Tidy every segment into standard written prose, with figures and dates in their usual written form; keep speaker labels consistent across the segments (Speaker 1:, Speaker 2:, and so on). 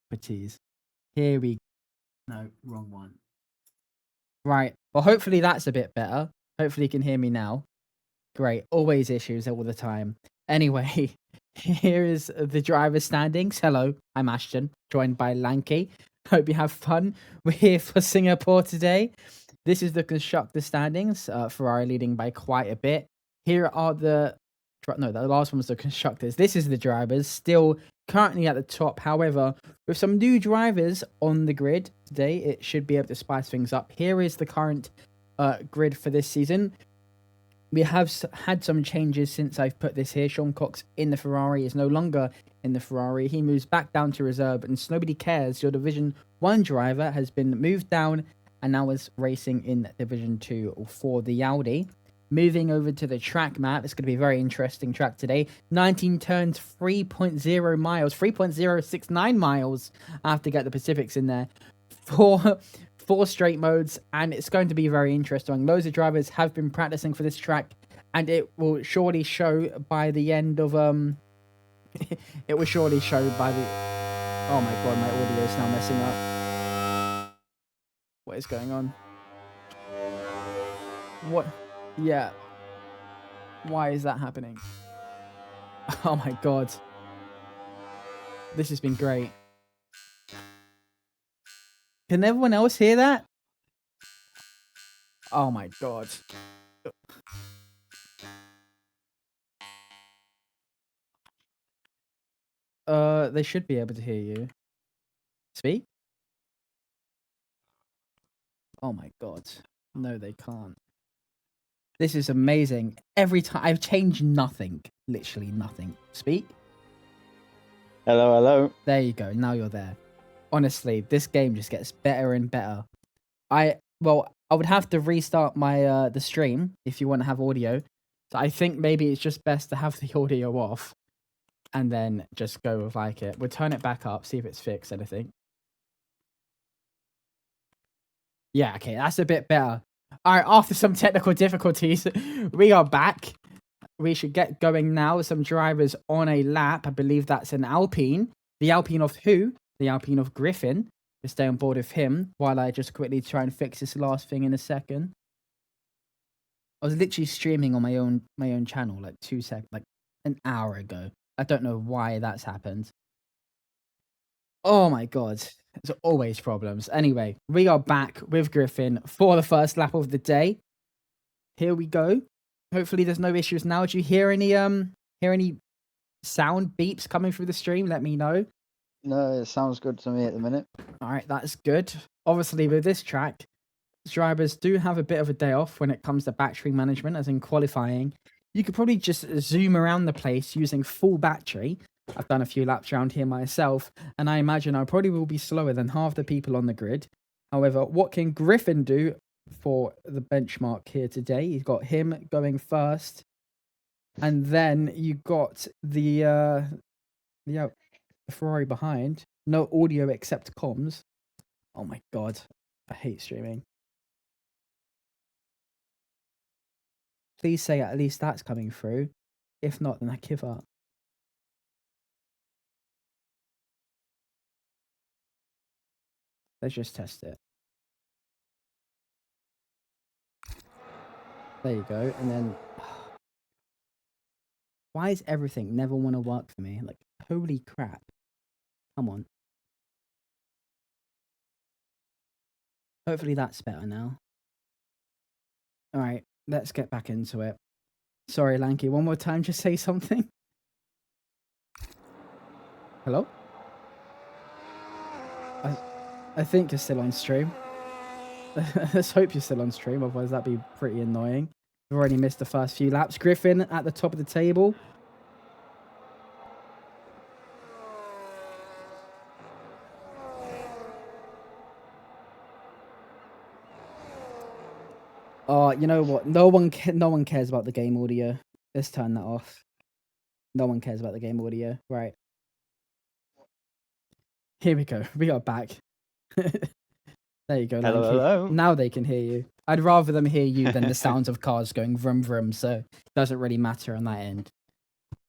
Speaker 1: Properties. Here we no, wrong one. Right. Well, hopefully that's a bit better. Hopefully you can hear me now. Great. Always issues all the time. Anyway, here is the driver's standings. Hello, I'm Ashton, joined by Lanky. Hope you have fun. We're here for Singapore today. This is the constructor standings. Ferrari leading by quite a bit. Here are the last one was the constructors. This is the drivers, still currently at the top. However, with some new drivers on the grid today, it should be able to spice things up. Here is the current grid for this season. We have had some changes since I've put this here. Sean Cox in the Ferrari is no longer in the Ferrari. He moves back down to reserve, and nobody cares. Your Division 1 driver has been moved down and now is racing in Division 2 for the Audi. Moving over to the track map, it's going to be a very interesting track today. 19 turns, 3.0 miles, 3.069 miles. I have to get the Pacifics in there. Four straight modes, and it's going to be very interesting. Loads of drivers have been practicing for this track, and it will surely show by the end of it will surely show by the oh my god, my audio is now messing up. What is going on? What? Yeah, why is that happening? Oh my god, this has been great. Can everyone else hear that? Oh my god. They should be able to hear you. Speak? Oh my god. No, they can't. This is amazing. Every time I've changed nothing. Literally nothing. Speak?
Speaker 2: Hello, hello.
Speaker 1: There you go. Now you're there. Honestly, this game just gets better and better. I would have to restart my the stream if you want to have audio. So I think maybe it's just best to have the audio off and then just go with like it. We'll turn it back up, see if it's fixed anything. Yeah, okay, that's a bit better. All right, after some technical difficulties, we are back. We should get going now. Some drivers on a lap. I believe that's an Alpine. The Alpine of who? The Alpine of Griffin. Just stay on board with him while I just quickly try and fix this last thing in a second. I was literally streaming on my own channel like like an hour ago. I don't know why that's happened. Oh my god. There's always problems. Anyway, we are back with Griffin for the first lap of the day. Here we go. Hopefully there's no issues now. Do you hear any sound beeps coming through the stream? Let me know.
Speaker 2: No, it sounds good to me at the minute.
Speaker 1: All right, that's good. Obviously, with this track, drivers do have a bit of a day off when it comes to battery management, as in qualifying. You could probably just zoom around the place using full battery. I've done a few laps around here myself, and I imagine I probably will be slower than half the people on the grid. However, what can Griffin do for the benchmark here today? You've got him going first, and then you got the Ferrari behind. No audio except comms. Oh my god, I hate streaming. Please say at least that's coming through. If not, then I give up. Let's just test it. There you go. And then, why is everything never want to work for me? Like, holy crap. Come on. Hopefully that's better now. All right, let's get back into it. Sorry, Lanky. One more time, just say something. Hello? I think you're still on stream. Let's hope you're still on stream, otherwise that'd be pretty annoying. We've already missed the first few laps. Griffin at the top of the table. Oh, you know what? No one cares about the game audio. Let's turn that off. No one cares about the game audio. Right. Here we go. We are back. There you go,
Speaker 2: Hello,
Speaker 1: Lanky.
Speaker 2: hello.
Speaker 1: Now they can hear you. I'd rather them hear you than the sounds of cars going vroom vroom, so it doesn't really matter on that end.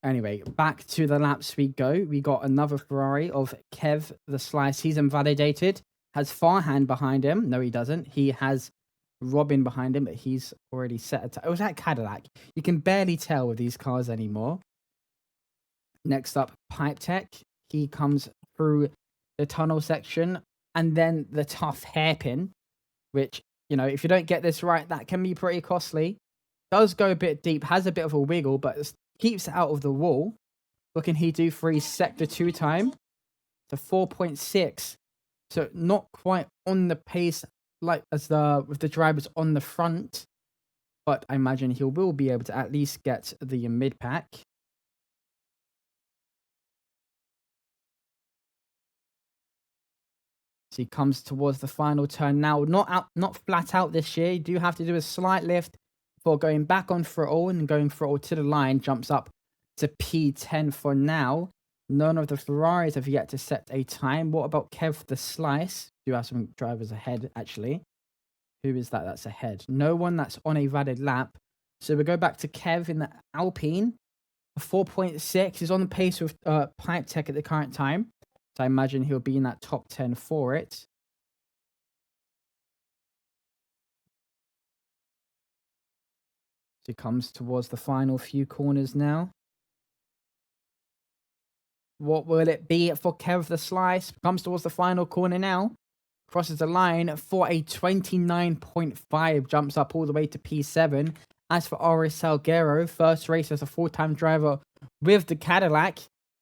Speaker 1: Anyway, back to the laps we go. We got another Ferrari of Kev the Slice. He's invalidated. Has Farhan behind him. No, he doesn't. He has Robin behind him, but he's already set a... It was that Cadillac. You can barely tell with these cars anymore. Next up, Pipe Tech. He comes through the tunnel section and then the tough hairpin, which, you know, if you don't get this right, that can be pretty costly. Does go a bit deep, has a bit of a wiggle, but keeps it out of the wall. What can he do for his sector 2 time? To 4.6. So not quite on the pace like as with the drivers on the front, but I imagine he will be able to at least get the mid pack. So he comes towards the final turn now. Not flat out this year. You do have to do a slight lift before going back on throttle and going throttle to the line. Jumps up to P10 for now. None of the Ferraris have yet to set a time. What about Kev the Slice? Do have some drivers ahead, actually. Who is that that's ahead? No one that's on a valid lap. So we go back to Kev in the Alpine. 4.6. He's on the pace with Pipe Tech at the current time. So I imagine he'll be in that top 10 for it. So he comes towards the final few corners now. What will it be for Kev the Slice? Comes towards the final corner now. Crosses the line for a 29.5. Jumps up all the way to P7. As for Aris Salguero, first race as a full-time driver with the Cadillac.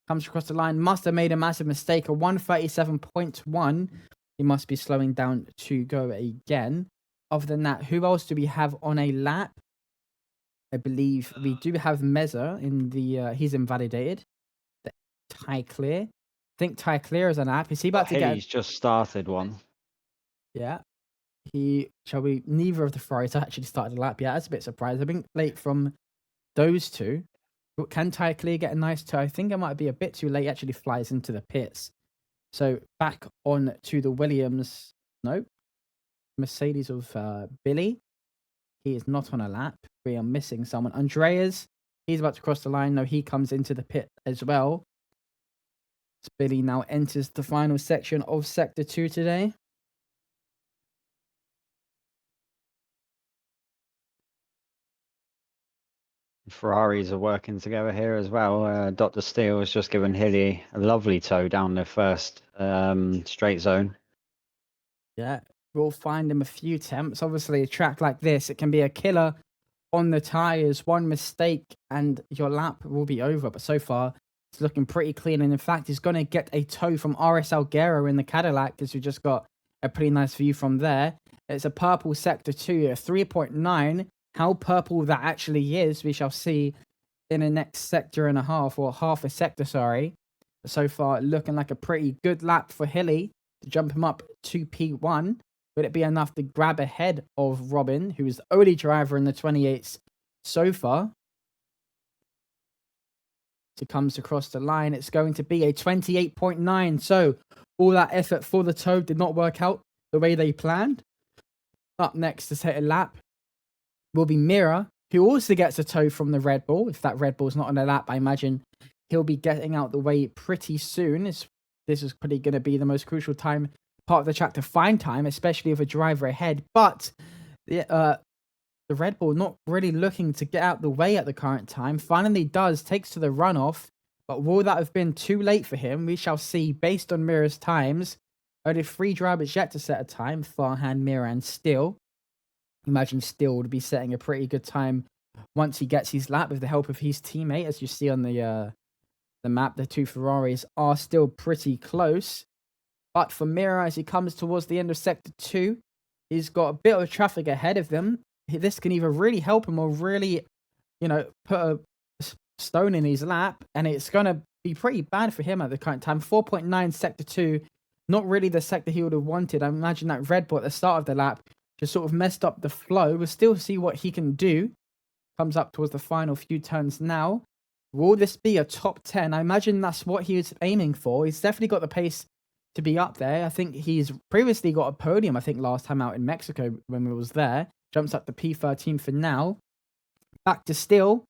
Speaker 1: Comes across the line. Must have made a massive mistake. A 137.1. He must be slowing down to go again. Other than that, who else do we have on a lap? I believe we do have Meza in the... he's invalidated. Ty Clear. I think Ty Clear is on lap. Is he about to get...
Speaker 2: He's just started one.
Speaker 1: Yeah. Neither of the Ferraris actually started a lap yet. That's a bit surprised. I've been late from those two. Can Ty Clear get a nice turn? I think it might be a bit too late. He actually flies into the pits. So back on to the Williams. No. Mercedes of Billy. He is not on a lap. We are missing someone. Andreas. He's about to cross the line. No, he comes into the pit as well. So Billy now enters the final section of Sector 2 today.
Speaker 2: Ferraris are working together here as well. Dr. Steele has just given Hilly a lovely tow down the first straight zone.
Speaker 1: Yeah, we'll find him a few temps. Obviously, a track like this, it can be a killer on the tyres. One mistake and your lap will be over. But so far, It's looking pretty clean. And in fact, he's going to get a tow from RS Alguero in the Cadillac, as we just got a pretty nice view from there. It's a purple sector 2, a 3.9. How purple that actually is, we shall see in the next sector and a half, or half a sector, sorry. But so far, looking like a pretty good lap for Hilly to jump him up to P1. Would it be enough to grab ahead of Robin, who is the only driver in the 28s so far? As he comes across the line, it's going to be a 28.9. So all that effort for the tow did not work out the way they planned. Up next to set a lap will be Mira, who also gets a tow from the Red Bull. If that Red Bull's not on a lap, I imagine he'll be getting out the way pretty soon. This is probably going to be the most crucial part of the track to find time, especially with a driver ahead. But the Red Bull not really looking to get out the way at the current time. Finally takes to the runoff. But will that have been too late for him? We shall see. Based on Mira's times, only 3 drivers yet to set a time. Farhan, Mira and Steele. Imagine Steele would be setting a pretty good time once he gets his lap with the help of his teammate. As you see on the map, the 2 Ferraris are still pretty close. But for Mira, as he comes towards the end of Sector 2, he's got a bit of traffic ahead of him. This can either really help him or really, put a stone in his lap. And it's going to be pretty bad for him at the current time. 4.9 Sector 2, not really the sector he would have wanted. I imagine that Red Bull at the start of the lap just sort of messed up the flow. We'll still see what he can do. Comes up towards the final few turns now. Will this be a top 10? I imagine that's what he was aiming for. He's definitely got the pace to be up there. I think he's previously got a podium, last time out in Mexico when we was there. Jumps up to P13 for now. Back to Steele.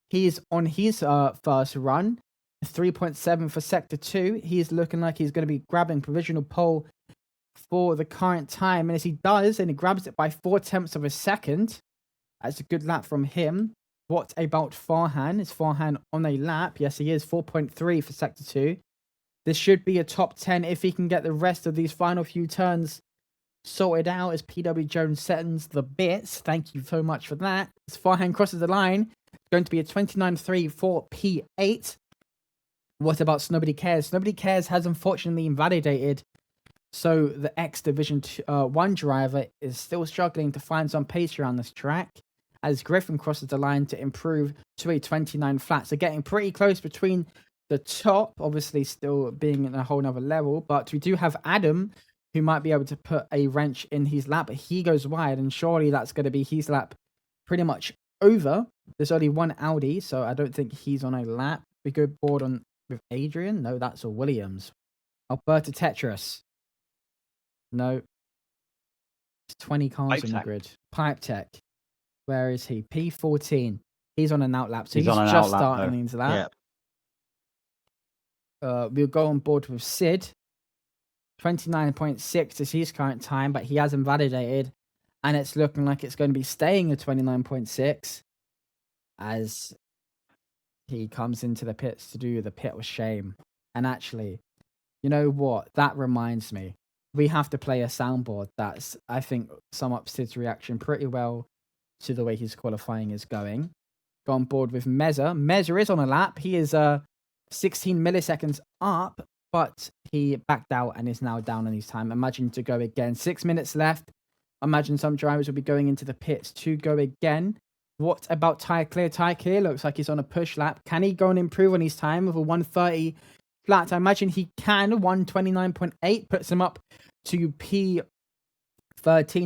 Speaker 1: He's on his first run. 3.7 for Sector 2. He's looking like he's going to be grabbing provisional pole for the current time. And as he does, and he grabs it by 0.4 of a second. That's a good lap from him. What about Farhan? Is Farhan on a lap? Yes, he is. 4.3 for Sector 2. This should be a top 10 if he can get the rest of these final few turns sorted out as PW Jones sends the bits. Thank you so much for that. As Farhan crosses the line, it's going to be a 29.3 for P8. What about Nobody Cares? Nobody Cares has unfortunately invalidated. So the X Division 1 driver is still struggling to find some pace around this track as Griffin crosses the line to improve to a 29 flat. So getting pretty close between the top, obviously still being in a whole nother level. But we do have Adam, who might be able to put a wrench in his lap. But he goes wide, and surely that's going to be his lap pretty much over. There's only one Audi, so I don't think he's on a lap. We go board on with Adrian. No, that's a Williams. Alberta Tetris. No. It's 20 cars on the grid. Pipe Tech. Where is he? P14. He's on an outlap. So he's just starting his lap. Yeah. We'll go on board with Sid. 29.6 is his current time, but he has invalidated. And it's looking like it's going to be staying at 29.6 as he comes into the pits to do the pit with shame. And actually, you know what? That reminds me. We have to play a soundboard that's, I think, sum up Sid's reaction pretty well to the way his qualifying is going. Go on board with Meza. Meza is on a lap. He is 16 milliseconds up, but he backed out and is now down on his time. Imagine to go again. 6 minutes left. Imagine some drivers will be going into the pits to go again. What about Tyre Clear? Tyre Clear looks like he's on a push lap. Can he go and improve on his time with a 130 flat? I imagine he can. 129.8 puts him up to P13.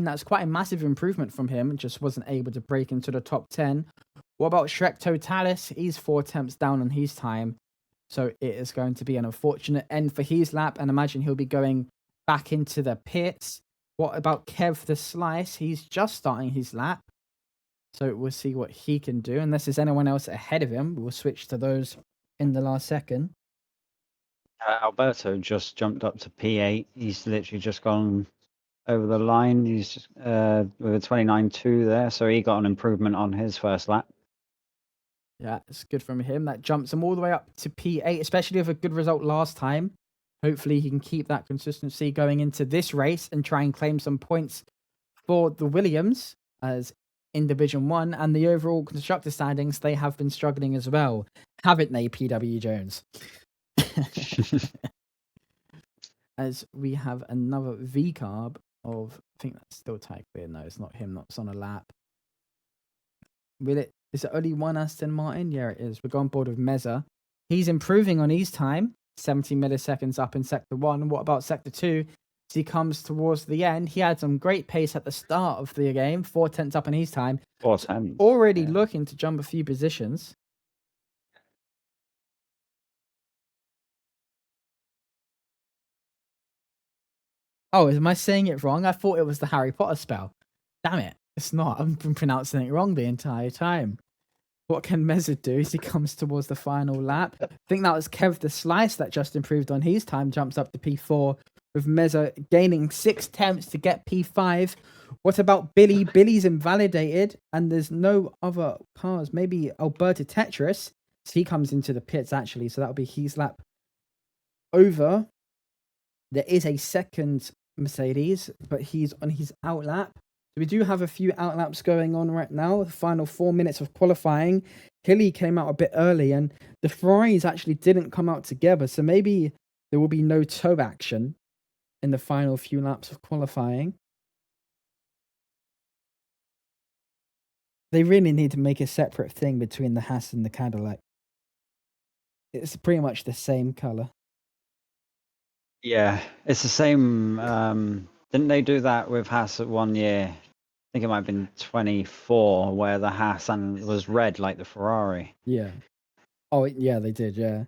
Speaker 1: That's quite a massive improvement from him. Just wasn't able to break into the top 10. What about Shrek Totalis? He's 4 attempts down on his time. So it is going to be an unfortunate end for his lap. And imagine he'll be going back into the pits. What about Kev the Slice? He's just starting his lap. So we'll see what he can do. Unless there's anyone else ahead of him, we'll switch to those in the last second.
Speaker 2: Alberto just jumped up to P8. He's literally just gone over the line. He's with a 29.2 there. So he got an improvement on his first lap.
Speaker 1: Yeah, it's good from him. That jumps him all the way up to P8, especially with a good result last time. Hopefully he can keep that consistency going into this race and try and claim some points for the Williams as in Division 1. And the overall constructor standings, they have been struggling as well. Haven't they, PW Jones? As we have another V carb of, I think that's still Tyke Beer. No, it's not him. That's on a lap. Is it only one Aston Martin? Yeah, it is. We're going board with Meza. He's improving on his time. 70 milliseconds up in sector 1. What about sector 2? As he comes towards the end, he had some great pace at the start of the game. 4/10 up in his time.
Speaker 2: 4/10.
Speaker 1: Already looking to jump a few positions. Oh, am I saying it wrong? I thought it was the Harry Potter spell. Damn it. It's not. I've been pronouncing it wrong the entire time. What can Meza do as he comes towards the final lap? I think that was Kev the Slice that just improved on his time, jumps up to P4, with Meza gaining 6 attempts to get P5. What about Billy? Billy's invalidated, and there's no other cars. Maybe Alberta Tetris. So he comes into the pits, actually, so that'll be his lap over. There is a second Mercedes, but he's on his outlap. So we do have a few outlaps going on right now. The final 4 minutes of qualifying. Hilly came out a bit early, and the Ferraris actually didn't come out together. So maybe there will be no toe action in the final few laps of qualifying. They really need to make a separate thing between the Haas and the Cadillac. It's pretty much the same color.
Speaker 2: Yeah, it's the same. Didn't they do that with Haas at 1 year? I think it might have been 24, where the Haas was red like the Ferrari.
Speaker 1: Yeah. Oh, yeah, they did, yeah.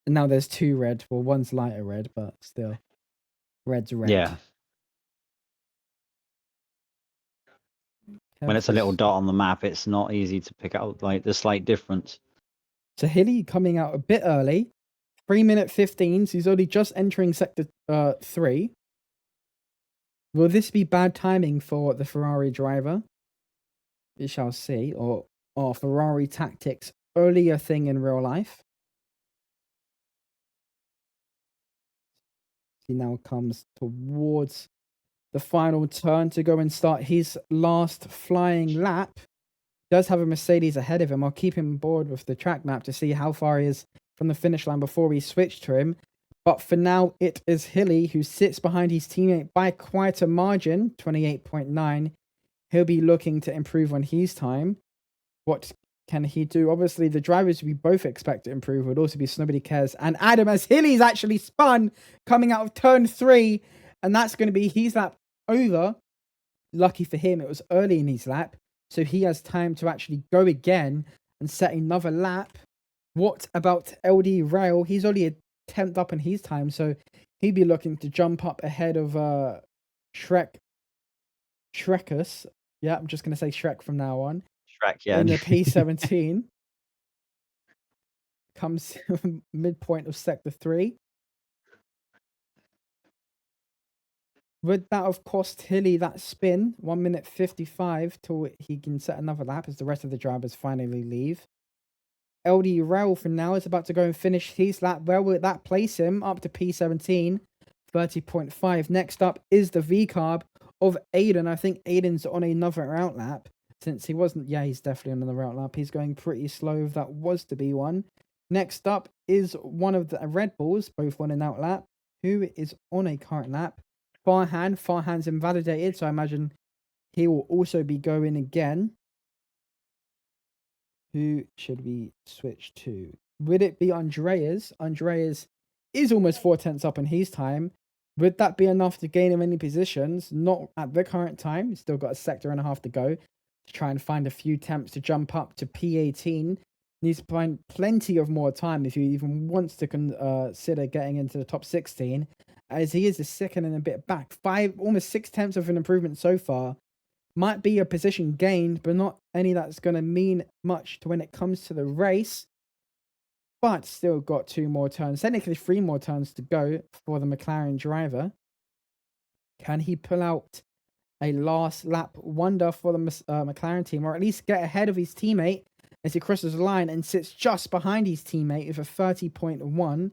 Speaker 1: And now there's 2 red. Well, one's lighter red, but still. Red's red.
Speaker 2: Yeah. When it's a little dot on the map, it's not easy to pick out like the slight difference.
Speaker 1: So Hilly coming out a bit early. 3-minute 15. So he's only just entering sector 3. Will this be bad timing for the Ferrari driver? We shall see. Or are Ferrari tactics only a thing in real life? He now comes towards the final turn to go and start his last flying lap. Does have a Mercedes ahead of him. I'll keep him board with the track map to see how far he is from the finish line before we switch to him. But for now, it is Hilly who sits behind his teammate by quite a margin, 28.9. He'll be looking to improve on his time. What can he do? Obviously, the drivers we both expect to improve would also be Nobody Cares and Adam, as Hilly's actually spun coming out of turn 3. And that's going to be his lap over. Lucky for him, it was early in his lap. So he has time to actually go again and set another lap. What about LD Rail? He's only a 10th up in his time, so he'd be looking to jump up ahead of Shrekus. Yeah, I'm just going to say Shrek from now on.
Speaker 2: Shrek, yeah.
Speaker 1: In the P17. Comes midpoint of sector 3. Would that have cost Hilly that spin? 1 minute 55 till he can set another lap as the rest of the drivers finally leave. LD Rail for now is about to go and finish his lap. Where will that place him? Up to P17, 30.5. Next up is the V-carb of Aiden. I think Aiden's on another outlap since he wasn't. Yeah, he's definitely on another outlap. He's going pretty slow if that was to be one. Next up is one of the Red Bulls, both on an outlap, who is on a current lap. Farhan's invalidated, so I imagine he will also be going again. Who should we switch to? Would it be Andreas? Andreas is almost 4/10 up in his time. Would that be enough to gain him any positions? Not at the current time. He's still got a sector and a half to go to try and find a few attempts to jump up to P18. Needs to find plenty of more time if he even wants to consider getting into the top 16, as he is a second and a bit back. Almost 6/10 of an improvement so far. Might be a position gained, but not any that's going to mean much to when it comes to the race. But still got 2 more turns, technically 3 more turns to go for the McLaren driver. Can he pull out a last lap wonder for the McLaren team, or at least get ahead of his teammate as he crosses the line and sits just behind his teammate with a 30.1?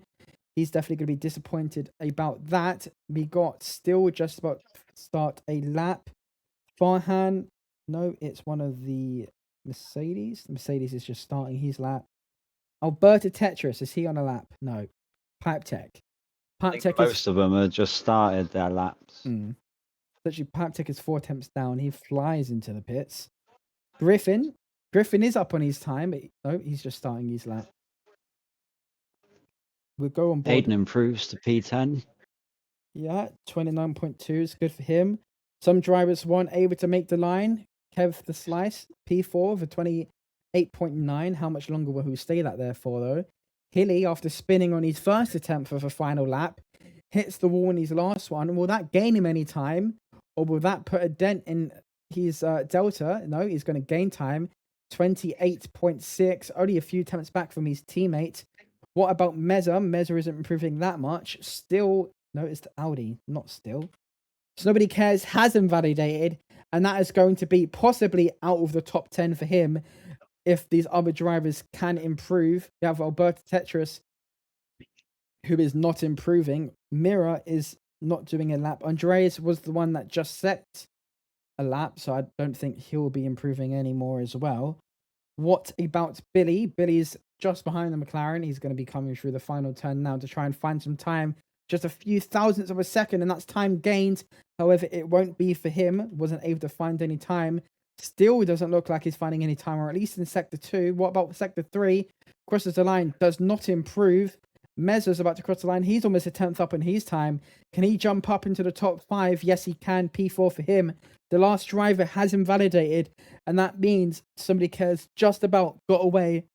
Speaker 1: He's definitely going to be disappointed about that. We got still just about to start a lap. Farhan, no, it's one of the Mercedes. The Mercedes is just starting his lap. Alberta Tetris, is he on a lap? No. Pipe Tech.
Speaker 2: I
Speaker 1: Pipe
Speaker 2: think
Speaker 1: Tech is.
Speaker 2: most of them have just started their laps.
Speaker 1: Actually, Pipe Tech is 4 attempts down. He flies into the pits. Griffin. Griffin is up on his time. No, he's just starting his lap. We'll go on board.
Speaker 2: Aiden improves to P10.
Speaker 1: Yeah, 29.2 is good for him. Some drivers weren't able to make the line. Kev the Slice, P4 for 28.9. How much longer will he stay that there for, though? Hilly, after spinning on his first attempt for the final lap, hits the wall in his last one. Will that gain him any time? Or will that put a dent in his delta? No, he's going to gain time. 28.6, only a few attempts back from his teammate. What about Meza? Meza isn't improving that much. Still, no, it's the Audi, not still. So Nobody Cares has invalidated, and that is going to be possibly out of the top 10 for him if these other drivers can improve. We have Alberto Tetris, who is not improving. Mira is not doing a lap. Andreas was the one that just set a lap, so I don't think he'll be improving anymore as well. What about Billy? Billy's just behind the McLaren. He's going to be coming through the final turn now to try and find some time. Just a few thousandths of a second, and that's time gained. However, it won't be for him. Wasn't able to find any time. Still doesn't look like he's finding any time, or at least in Sector 2. What about Sector 3? Crosses the line, does not improve. Mezza's about to cross the line. He's almost a 10th up in his time. Can he jump up into the top 5? Yes, he can. P4 for him. The last driver has invalidated, and that means Somebody Cares just about got away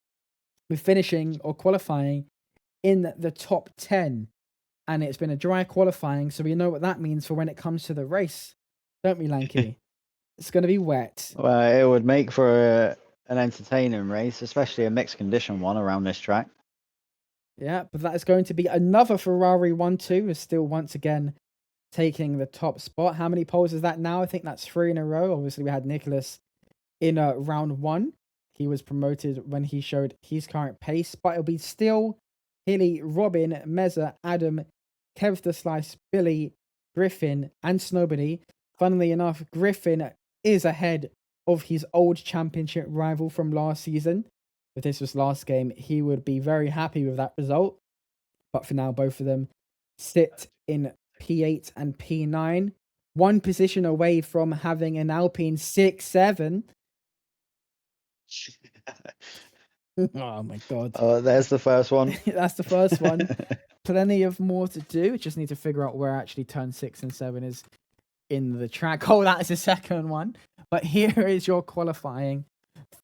Speaker 1: with finishing or qualifying in the top 10. And it's been a dry qualifying, so we know what that means for when it comes to the race, don't we, Lanky? It's going to be wet.
Speaker 2: Well, it would make for an entertaining race, especially a mixed condition one around this track.
Speaker 1: Yeah, but that is going to be another Ferrari 1-2, is still once again taking the top spot. How many poles is that now? I think that's 3 in a row. Obviously, we had Nicholas in round 1. He was promoted when he showed his current pace, but it'll be still Hilly, Robin, Meza, Adam, Kev the Slice, Billy, Griffin, and Snowbody. Funnily enough, Griffin is ahead of his old championship rival from last season. If this was last game, he would be very happy with that result. But for now, both of them sit in P8 and P9. One position away from having an Alpine 6-7. Oh my god.
Speaker 2: Oh, there's the first one.
Speaker 1: That's the first one. Plenty of more to do. Just need to figure out where actually turn 6 and 7 is in the track. Oh, that is the second one. But here is your qualifying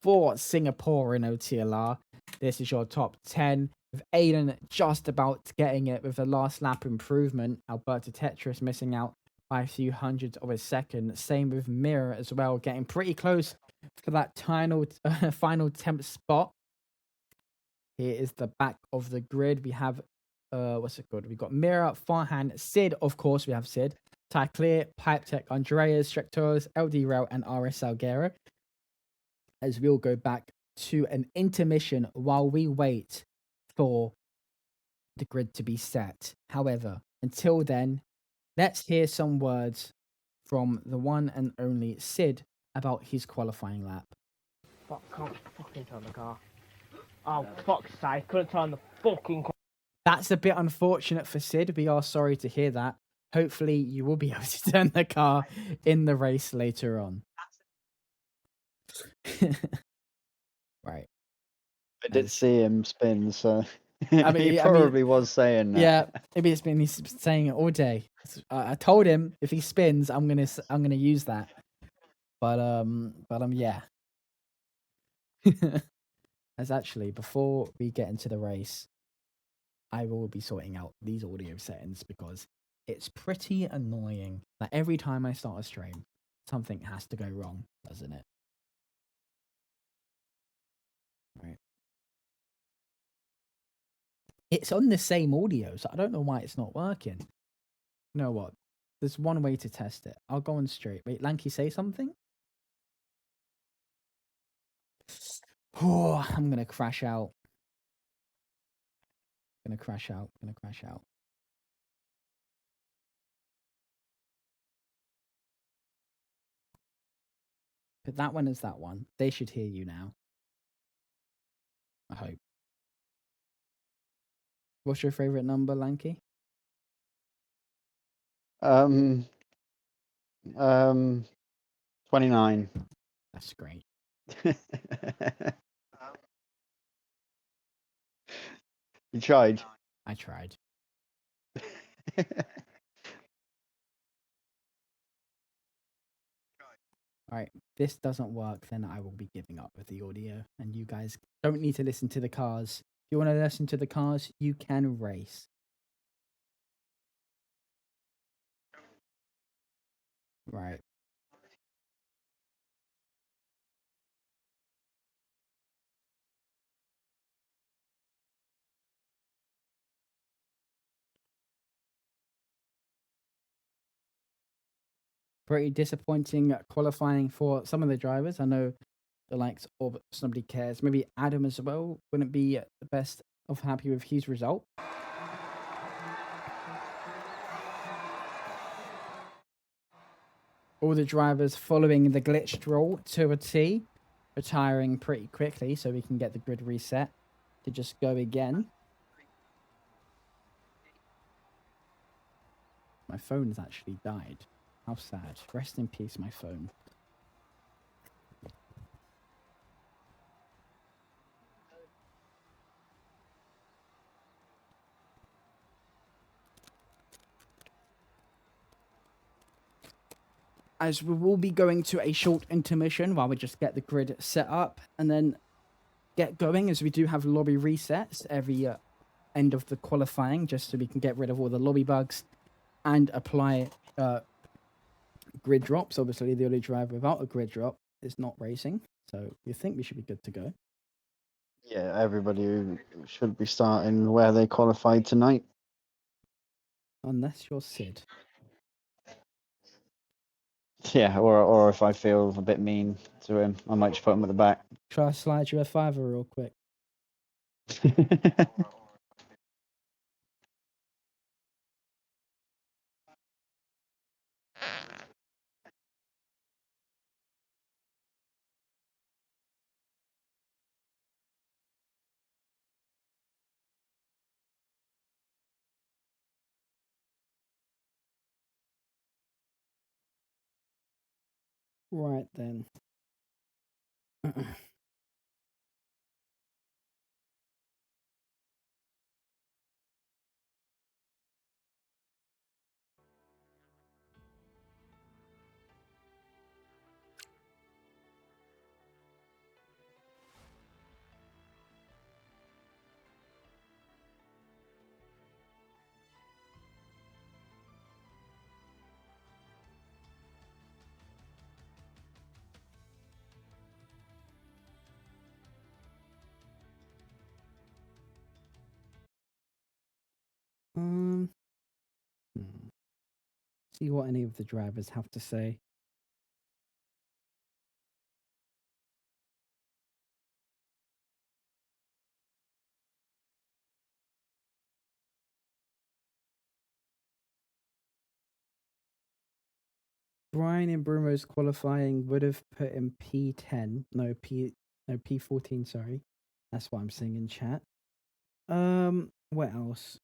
Speaker 1: for Singapore in OTLR. This is your top 10, with Aiden just about getting it with the last lap improvement. Alberto Tetris missing out by a few hundredths of a second. Same with Mirror as well, getting pretty close for that final 10th spot. Here is the back of the grid. We have, what's it called? We've got Mirror, Farhan, Sid, of course, we have Sid, Ty Clear, Pipe Tech, Andreas, Strectors, LD Rail, and RS Salguera. As we'll go back to an intermission while we wait for the grid to be set. However, until then, let's hear some words from the one and only Sid about his qualifying lap.
Speaker 3: Fuck, can't fucking turn the car. Oh, fuck's sake, couldn't turn the fucking car.
Speaker 1: That's a bit unfortunate for Sid. We are sorry to hear that. Hopefully, you will be able to turn the car in the race later on. Right.
Speaker 2: I did see him spin, so
Speaker 1: I mean,
Speaker 2: he probably was saying that.
Speaker 1: Yeah, maybe he's been saying it all day. I told him if he spins, I'm gonna use that. But yeah. As actually, before we get into the race, I will be sorting out these audio settings because it's pretty annoying that every time I start a stream, something has to go wrong, doesn't it? Right. It's on the same audio, so I don't know why it's not working. You know what? There's one way to test it. I'll go on straight. Wait, Lanky, say something? Oh, I'm gonna crash out. Gonna crash out. But that one is that one. They should hear you now. I hope. What's your favorite number, Lanky?
Speaker 2: Um, 29.
Speaker 1: That's great.
Speaker 2: You tried.
Speaker 1: I tried. All right, this doesn't work, then I will be giving up with the audio, and you guys don't need to listen to the cars. If you want to listen to the cars, you can race. Right. Pretty disappointing qualifying for some of the drivers. I know the likes of Somebody Cares, maybe Adam as well, wouldn't be the best of happy with his result. All the drivers following the glitched rule to a T, retiring pretty quickly so we can get the grid reset to just go again. My phone has actually died. How sad. Rest in peace, my phone. As we will be going to a short intermission while we just get the grid set up and then get going, as we do have lobby resets every end of the qualifying, just so we can get rid of all the lobby bugs and apply grid drops. Obviously, the only driver without a grid drop is not racing, so you think we should be good to go.
Speaker 2: Yeah, everybody should be starting where they qualified tonight.
Speaker 1: Unless you're Sid.
Speaker 2: Yeah, or if I feel a bit mean to him, I might just put him at the back.
Speaker 1: Try to slide you a $5 real quick. Right then. Hmm. See what any of the drivers have to say. Brian in Brumo's qualifying would have put in P10. No, P14, sorry. That's what I'm seeing in chat. What else?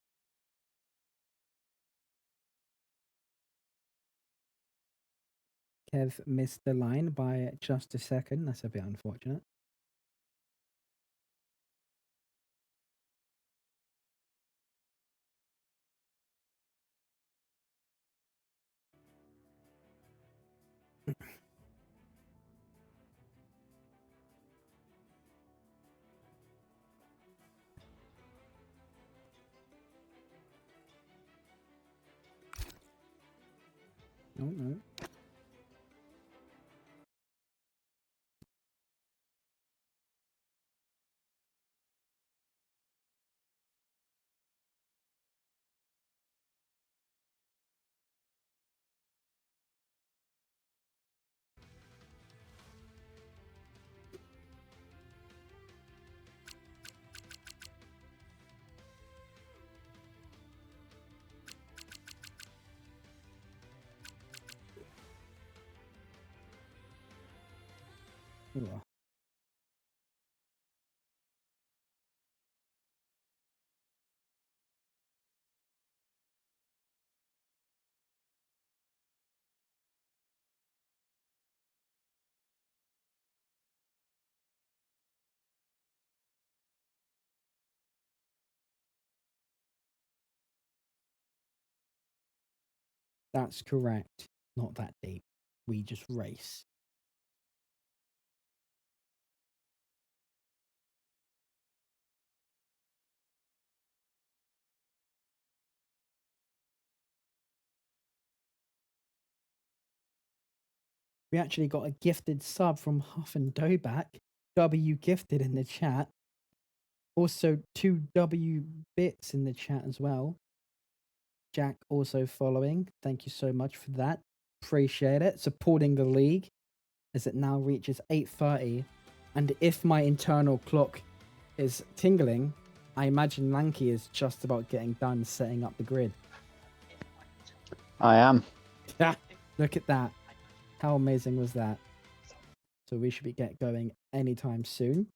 Speaker 1: Kev missed the line by just a second. That's a bit unfortunate. Oh no. Ugh. That's correct. Not that deep. We just race. We actually got a gifted sub from Huff and Doback. W gifted in the chat. Also 2 W bits in the chat as well. Jack also following. Thank you so much for that. Appreciate it. Supporting the league as it now reaches 8:30. And if my internal clock is tingling, I imagine Lanky is just about getting done setting up the grid.
Speaker 2: I am.
Speaker 1: Yeah, look at that. How amazing was that? So we should be get going anytime soon.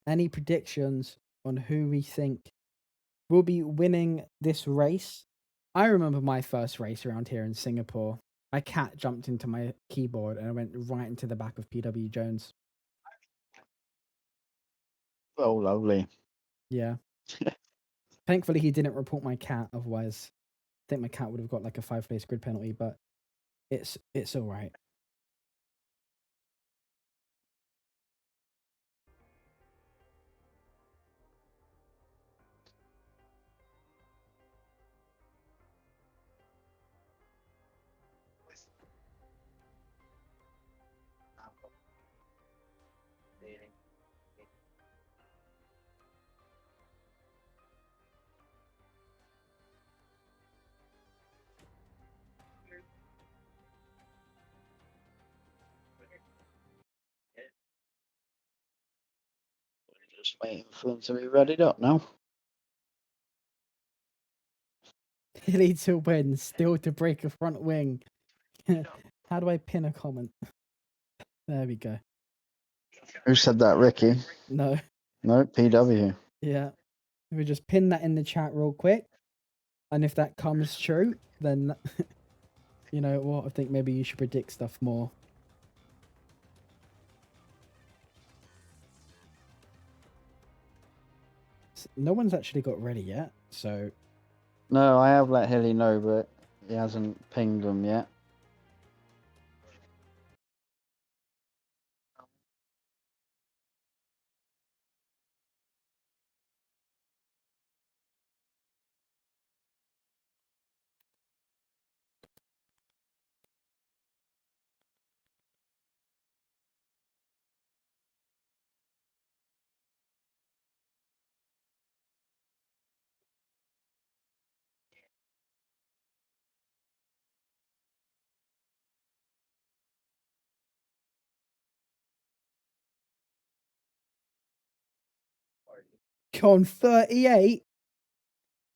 Speaker 1: Any predictions on who we think will be winning this race? I remember my first race around here in Singapore. My cat jumped into my keyboard and I went right into the back of PW Jones.
Speaker 2: Oh, lovely.
Speaker 1: Yeah. Thankfully, he didn't report my cat. Otherwise, I think my cat would have got like a 5-place grid penalty, but it's all right.
Speaker 2: Just waiting for them to be readied up now.
Speaker 1: Hilly to win, still to break a front wing. How do I pin a comment? There we go.
Speaker 2: Who said that, Ricky?
Speaker 1: No.
Speaker 2: No, PW.
Speaker 1: Yeah. We just pin that in the chat real quick. And if that comes true, then you know what? I think maybe you should predict stuff more. No one's actually got ready yet, so
Speaker 2: No, I have let Hilly know, but he hasn't pinged them yet.
Speaker 1: on 38.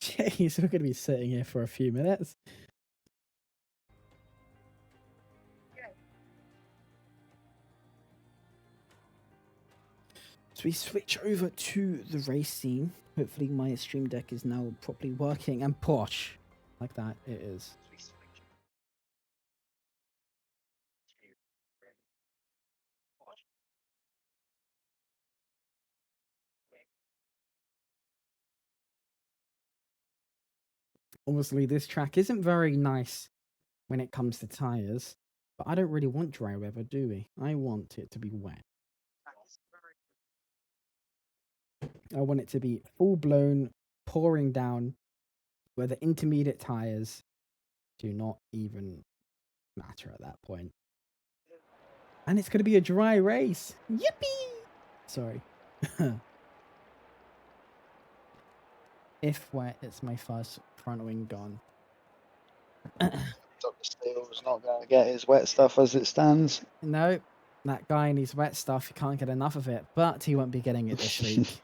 Speaker 1: Jeez, we're going to be sitting here for a few minutes. So we switch over to the race scene. Hopefully my stream deck is now properly working and posh. Like that, it is. Obviously, this track isn't very nice when it comes to tires, but I don't really want dry weather, do we? I want it to be wet. I want it to be full-blown, pouring down, where the intermediate tires do not even matter at that point. And it's going to be a dry race. Yippee! Sorry. If wet, it's my first front wing gone.
Speaker 2: Dr. Steele's not going to get his wet stuff as it stands.
Speaker 1: No, that guy needs wet stuff. He can't get enough of it, but he won't be getting it this week.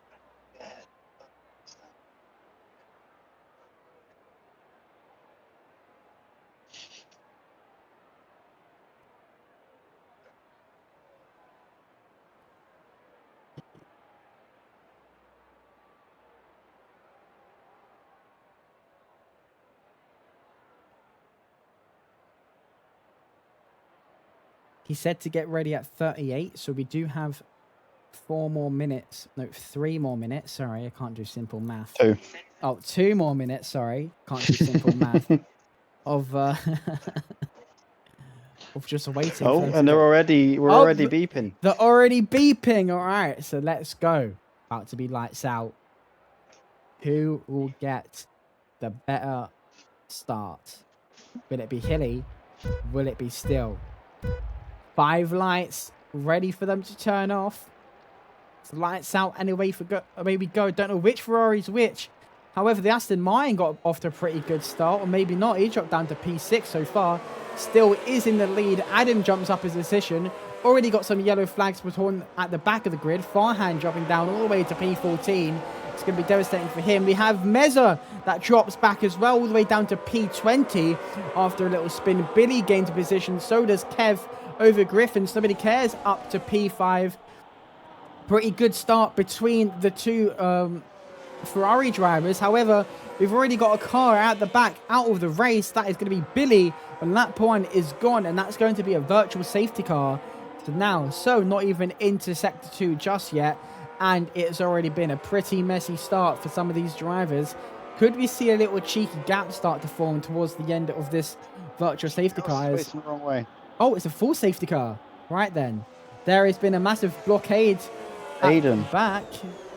Speaker 1: He said to get ready at 38, so we do have 4 more minutes. No, 3 more minutes. Sorry, I can't do simple math.
Speaker 2: 2.
Speaker 1: Oh, 2 more minutes. Sorry, can't do simple math. of of just waiting.
Speaker 2: Oh,
Speaker 1: for them to
Speaker 2: and
Speaker 1: get-
Speaker 2: we're
Speaker 1: Oh,
Speaker 2: already beeping.
Speaker 1: They're already beeping. All right, so let's go. About to be lights out. Who will get the better start? Will it be Hilly? Will it be Still? 5 lights ready for them to turn off. It's lights out and away we go. Don't know which Ferrari's which. However, the Aston Martin got off to a pretty good start, or maybe not. He dropped down to P6 so far. Still is in the lead. Adam jumps up his position. Already got some yellow flags between at the back of the grid. Farhan dropping down all the way to P14. It's going to be devastating for him. We have Meza that drops back as well, all the way down to P20 after a little spin. Billy gains a position. So does Kev over Griffin. Nobody cares, up to P5. Pretty good start between the two Ferrari drivers. However, we've already got a car out the back, out of the race. That is going to be Billy. And lap 1 is gone, and that's going to be a virtual safety car for now. So not even into sector 2 just yet. And it's already been a pretty messy start for some of these drivers. Could we see a little cheeky gap start to form towards the end of this virtual safety car?
Speaker 2: Facing the wrong way.
Speaker 1: Oh, it's a full safety car. Right then. There has been a massive blockade at
Speaker 2: Aiden.
Speaker 1: the back.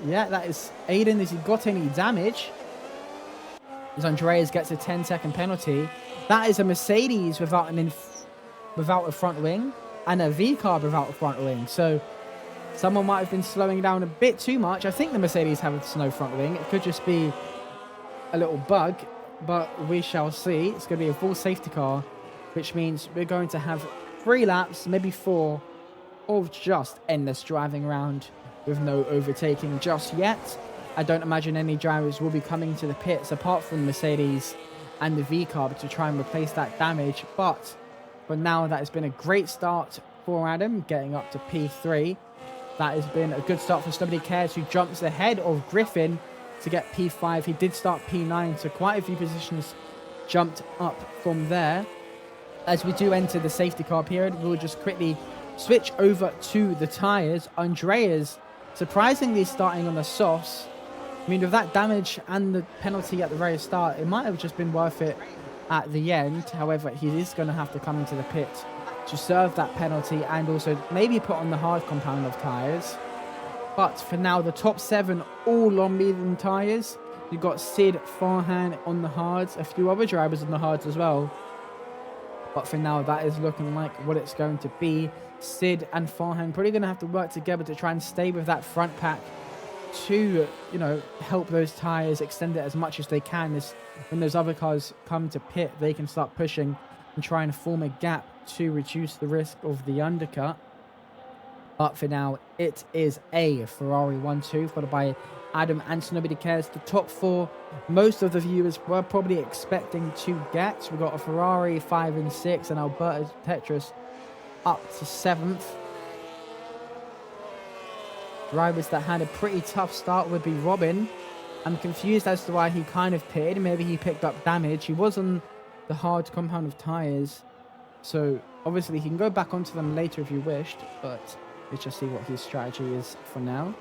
Speaker 1: Yeah, that is Aiden. Has he got any damage? As Andreas gets a 10-second penalty. That is a Mercedes without without a front wing, and a V car without a front wing. So someone might have been slowing down a bit too much. I think the Mercedes have a no front wing. It could just be a little bug, but we shall see. It's going to be a full safety car, which means we're going to have 3 laps, maybe 4, of just endless driving around with no overtaking just yet. I don't imagine any drivers will be coming to the pits apart from Mercedes and the V car to try and replace that damage. But for now, that has been a great start for Adam, getting up to P3. That has been a good start for Nobody Cares, who jumps ahead of Griffin to get P5. He did start P9, so quite a few positions jumped up from there. As we do enter the safety car period, we'll just quickly switch over to the tyres. Andreas surprisingly starting on the softs. I mean, with that damage and the penalty at the very start, it might have just been worth it at the end. However, he is going to have to come into the pit to serve that penalty and also maybe put on the hard compound of tyres. But for now, the top 7 all on medium tyres. You've got Sid, Farhan on the hards, a few other drivers on the hards as well. But for now, that is looking like what it's going to be. Sid and Farhan probably going to have to work together to try and stay with that front pack to, you know, help those tyres extend it as much as they can. As when those other cars come to pit, they can start pushing and try and form a gap to reduce the risk of the undercut. But for now, it is a Ferrari 1-2, followed by Adam and Nobody Cares. The top 4, most of the viewers were probably expecting to get. We've got a Ferrari 5 and 6 and Alberto Tetris up to 7th. Drivers that had a pretty tough start would be Robin. I'm confused as to why he kind of pitted. Maybe he picked up damage. He was on the hard compound of tyres. So obviously he can go back onto them later if you wished. But let's just see what his strategy is for now.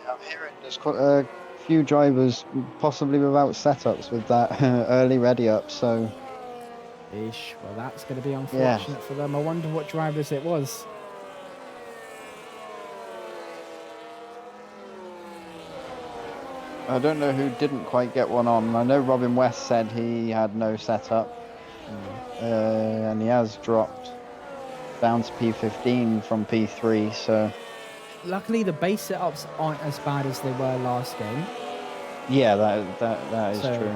Speaker 2: Yeah, I'm hearing there's quite a few drivers possibly without setups with that early ready up. So
Speaker 1: Ish. Well, that's going to be unfortunate for them. I wonder what drivers it was.
Speaker 2: I don't know who didn't quite get one on. I know Robin West said he had no setup, and he has dropped down to P15 from P3. So
Speaker 1: Luckily, the base setups aren't as bad as they were last game.
Speaker 2: yeah, that is
Speaker 1: So,
Speaker 2: true.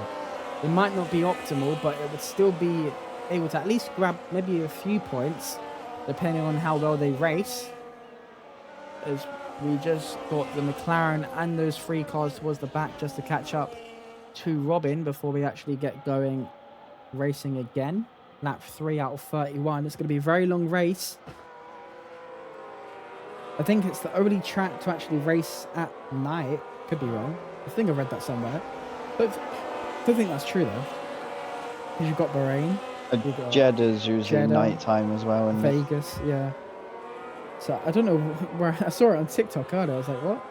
Speaker 1: It might not be optimal, but it would still be able to at least grab maybe a few points, depending on how well they race. As we just got the McLaren and those 3 cars towards the back just to catch up to Robin before we actually get going racing again. Lap 3 out of 31. It's going to be a very long race. I think it's the only track to actually race at night. Could be wrong. I think I read that somewhere. But I don't think that's true though. Because you've got Bahrain. You've got
Speaker 2: Jeddah's usually
Speaker 1: Jeddah,
Speaker 2: nighttime as well. And
Speaker 1: Vegas, yeah. So I don't know where I saw it on TikTok earlier. I was like, what?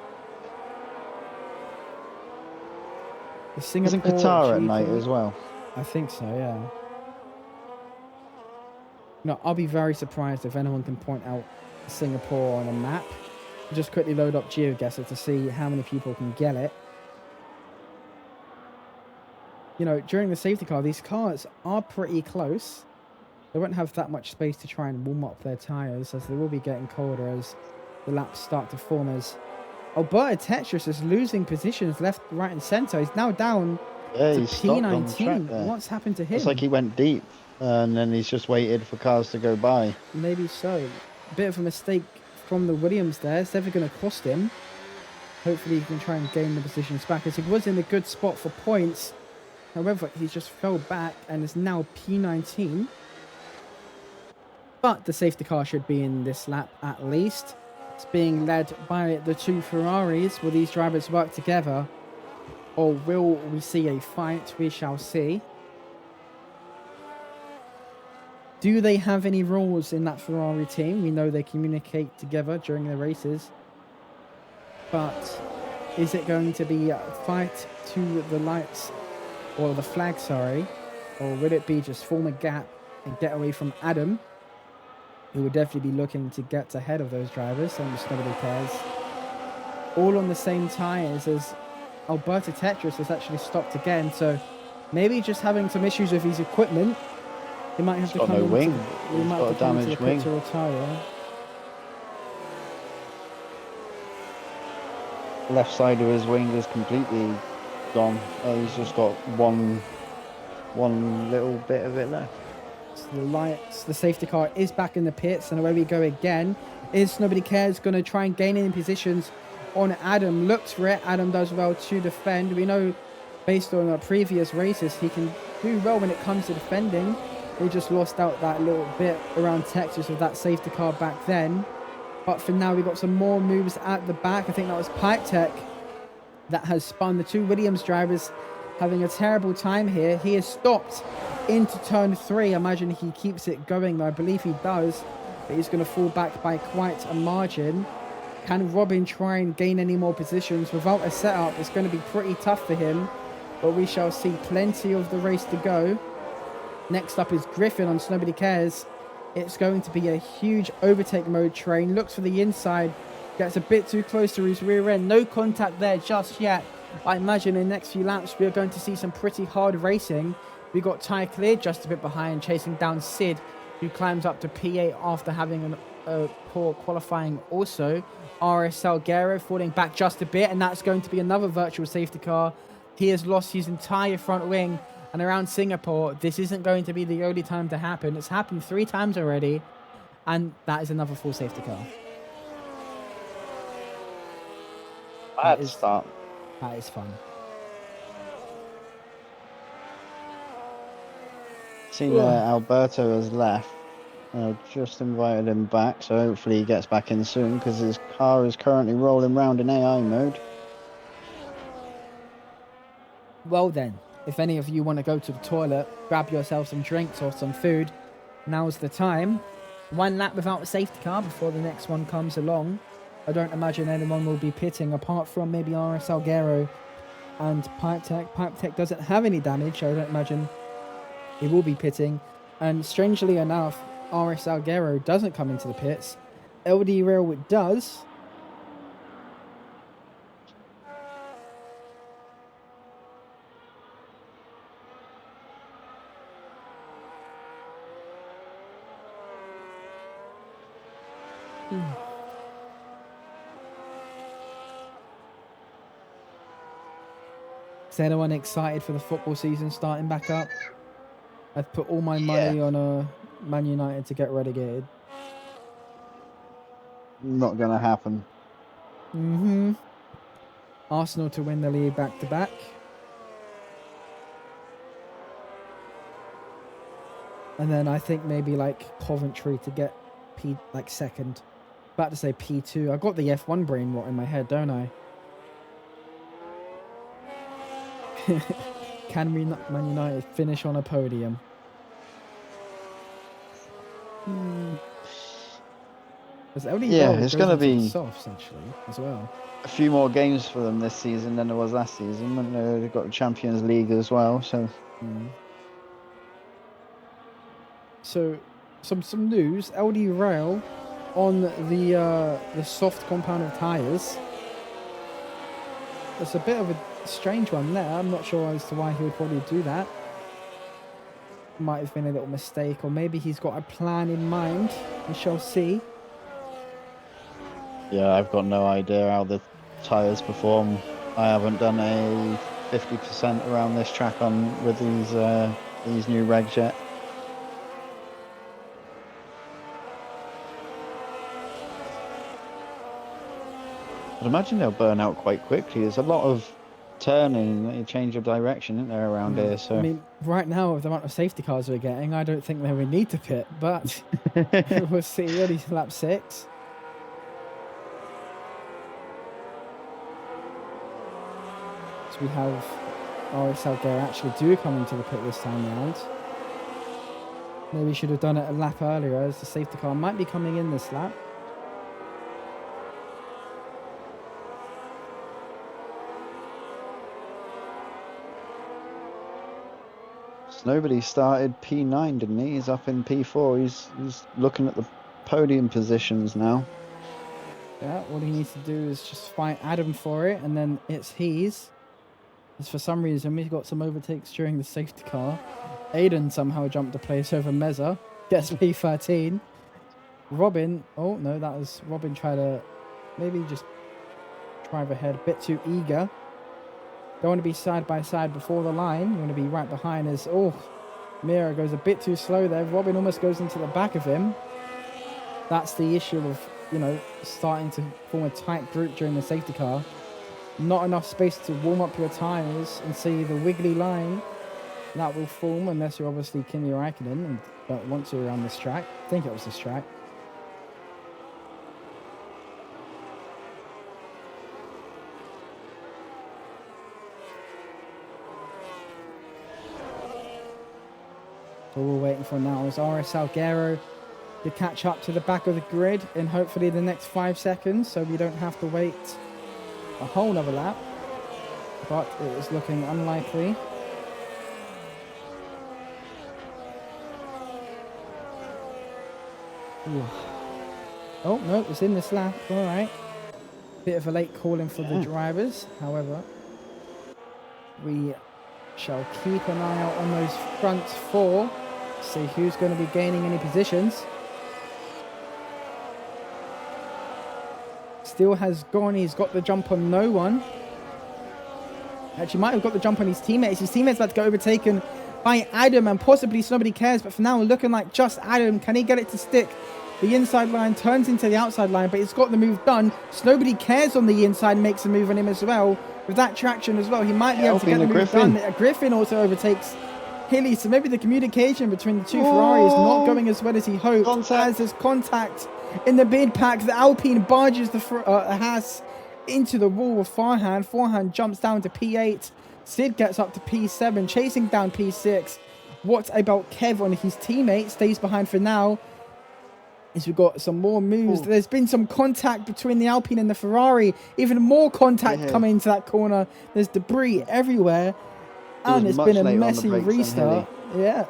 Speaker 2: Isn't
Speaker 1: Singapore
Speaker 2: Qatar at night
Speaker 1: GP
Speaker 2: as well?
Speaker 1: I think so, yeah. No, I'll be very surprised if anyone can point out Singapore on a map. Just quickly load up GeoGuessr to see how many people can get it. You know, during the safety car, these cars are pretty close. They won't have that much space to try and warm up their tyres, as they will be getting colder as the laps start to form. As Alberta Tetris is losing positions left, right and centre. He's now down
Speaker 2: Yeah,
Speaker 1: to
Speaker 2: he's stopped on the track
Speaker 1: P19.
Speaker 2: there.
Speaker 1: What's happened to him?
Speaker 2: It's like he went deep, and then he's just waited for cars to go by.
Speaker 1: Maybe so. Bit of a mistake from the Williams there. It's never going to cost him. Hopefully he can try and gain the positions back, as he was in a good spot for points. However, he just fell back and is now P19. But the safety car should be in this lap at least. It's being led by the two Ferraris. Will these drivers work together? Or will we see a fight? We shall see. Do they have any rules in that Ferrari team? We know they communicate together during the races. But is it going to be a fight to the lights, or the flag, sorry? Or would it be just form a gap and get away from Adam, who would definitely be looking to get ahead of those drivers, and just nobody cares. All on the same tyres, as Alberta Tetris has actually stopped again, so maybe just having some issues with his equipment. He might have to come into,
Speaker 2: wing.
Speaker 1: he
Speaker 2: He's
Speaker 1: might
Speaker 2: got
Speaker 1: have
Speaker 2: a
Speaker 1: to come into the
Speaker 2: damaged
Speaker 1: pit to
Speaker 2: wing.
Speaker 1: retire.
Speaker 2: Left side of his wing is completely gone. He's just got one little bit of it left.
Speaker 1: So the lights, the safety car is back in the pits, and away we go again. Is Nobody Cares going to try and gain any positions on Adam? Looks for it. Adam does well to defend. We know, based on our previous races, he can do well when it comes to defending. He just lost out that little bit around Texas with that safety car back then. But for now, we got some more moves at the back. I think that was Pipe Tech that has spun. The two Williams drivers having a terrible time here. He has stopped into turn 3. I imagine he keeps it going. I believe he does. But he's going to fall back by quite a margin. Can Robin try and gain any more positions? Without a setup, it's going to be pretty tough for him. But we shall see. Plenty of the race to go. Next up is Griffin on Nobody Cares. It's going to be a huge overtake mode train. Looks for the inside. Gets a bit too close to his rear end. No contact there just yet. I imagine in the next few laps we are going to see some pretty hard racing. We got Ty Clear just a bit behind, chasing down Sid, who climbs up to P8 after having a poor qualifying also. RS Salguero falling back just a bit, and that's going to be another virtual safety car. He has lost his entire front wing. And around Singapore, this isn't going to be the only time to happen. It's happened 3 times already. And that is another full safety car.
Speaker 2: Bad start.
Speaker 1: That is fun.
Speaker 2: See, Alberto has left. Just invited him back, so hopefully he gets back in soon, because his car is currently rolling around in AI mode.
Speaker 1: Well then, if any of you want to go to the toilet, grab yourself some drinks or some food, now's the time. 1 lap without a safety car before the next one comes along. I don't imagine anyone will be pitting apart from maybe RS Salguero and Pipe Tech. Pipe Tech doesn't have any damage, so I don't imagine he will be pitting. And strangely enough, RS Salguero doesn't come into the pits. LD Rail does. Is anyone excited for the football season starting back up? I've put all my money on Man United to get relegated.
Speaker 2: Not going to happen.
Speaker 1: Arsenal to win the league back to back. And then I think maybe like Coventry to get second. About to say P2. I've got the F1 brain rot in my head, don't I? Can Man United finish on a podium? Because LD
Speaker 2: Yeah,
Speaker 1: Rail
Speaker 2: it's
Speaker 1: goes
Speaker 2: gonna
Speaker 1: into the
Speaker 2: be
Speaker 1: softs actually as well.
Speaker 2: a few more games for them this season than there was last season, and they've got the Champions League as well. So
Speaker 1: Mm. So some news. LD Rail on the soft compound of tires. It's a bit of a strange one there. I'm not sure as to why he would probably do that. Might have been a little mistake, or maybe he's got a plan in mind. We shall see.
Speaker 2: yeah, I've got no idea how the tyres perform. I haven't done a 50% around this track on with these new regs yet. I'd imagine they'll burn out quite quickly. There's a lot of turning, a change of direction, isn't there, around here? So
Speaker 1: I mean, right now, with the amount of safety cars we're getting, I don't think they would need to pit, but we'll see. Only lap 6. So we have RSL Gear actually do come into the pit this time round. Maybe should have done it a lap earlier, as the safety car might be coming in this lap.
Speaker 2: Nobody started P9, didn't he? He's up in P4. He's looking at the podium positions now.
Speaker 1: Yeah, all he needs to do is just fight Adam for it, and then it's his. As for some reason, we've got some overtakes during the safety car. Aiden somehow jumped a place over Meza. Gets P13. Robin, oh no, that was Robin trying to maybe just drive ahead, a bit too eager. Don't want to be side by side before the line. You want to be right behind us. Oh, Mira goes a bit too slow there. Robin almost goes into the back of him. That's the issue of, you know, starting to form a tight group during the safety car. Not enough space to warm up your tyres and see the wiggly line that will form unless you're obviously Kimi Räikkönen and don't want to around this track. I think it was this track. All we're waiting for now is RS Salguero to catch up to the back of the grid in hopefully the next 5 seconds, so we don't have to wait a whole nother lap. But it is looking unlikely. Ooh. Oh, no, it's in this lap. All right. Bit of a late calling for the drivers. However, we shall keep an eye out on those front 4. See who's going to be gaining any positions. Still has gone. He's got the jump on no one. Actually, might have got the jump on his teammates. His teammates about to get overtaken by Adam, and possibly Nobody Cares. But for now, looking like just Adam. Can he get it to stick? The inside line turns into the outside line, but he's got the move done. Nobody Cares on the inside, makes a move on him as well. With that traction as well, he might be able to get the move done. Griffin also overtakes Hilly, so maybe the communication between the two Ferraris not going as well as he hoped. As there's contact in the mid pack, the Alpine barges the Haas into the wall with Farhan. Farhan jumps down to P8. Sid gets up to P7, chasing down P6. What about Kev on his teammate? Stays behind for now. As we've got some more moves. There's been some contact between the Alpine and the Ferrari. Even more contact coming into that corner. There's debris everywhere. And it's been a messy restart. Yeah.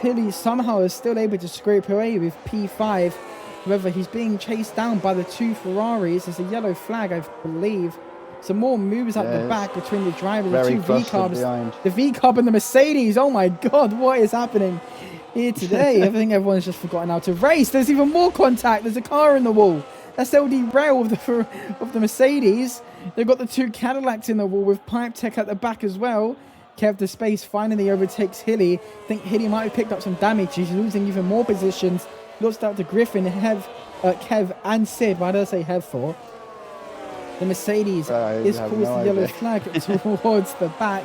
Speaker 1: Hilly somehow is still able to scrape away with P5. However, he's being chased down by the 2 Ferraris. There's a yellow flag, I believe. Some more moves at the back between the drivers. The 2 V-Cubs. The V-Cub and the Mercedes. Oh my God, what is happening here today? I think everyone's just forgotten how to race. There's even more contact. There's a car in the wall. That's LD Rail of the Mercedes. They've got the 2 Cadillacs in the wall with Pipe Tech at the back as well. Kev the Space finally overtakes Hilly. I think Hilly might have picked up some damage. He's losing even more positions. Looks out to Griffin, Kev and Sid. Why did I say Hev for? The Mercedes is caused the yellow flag towards the back.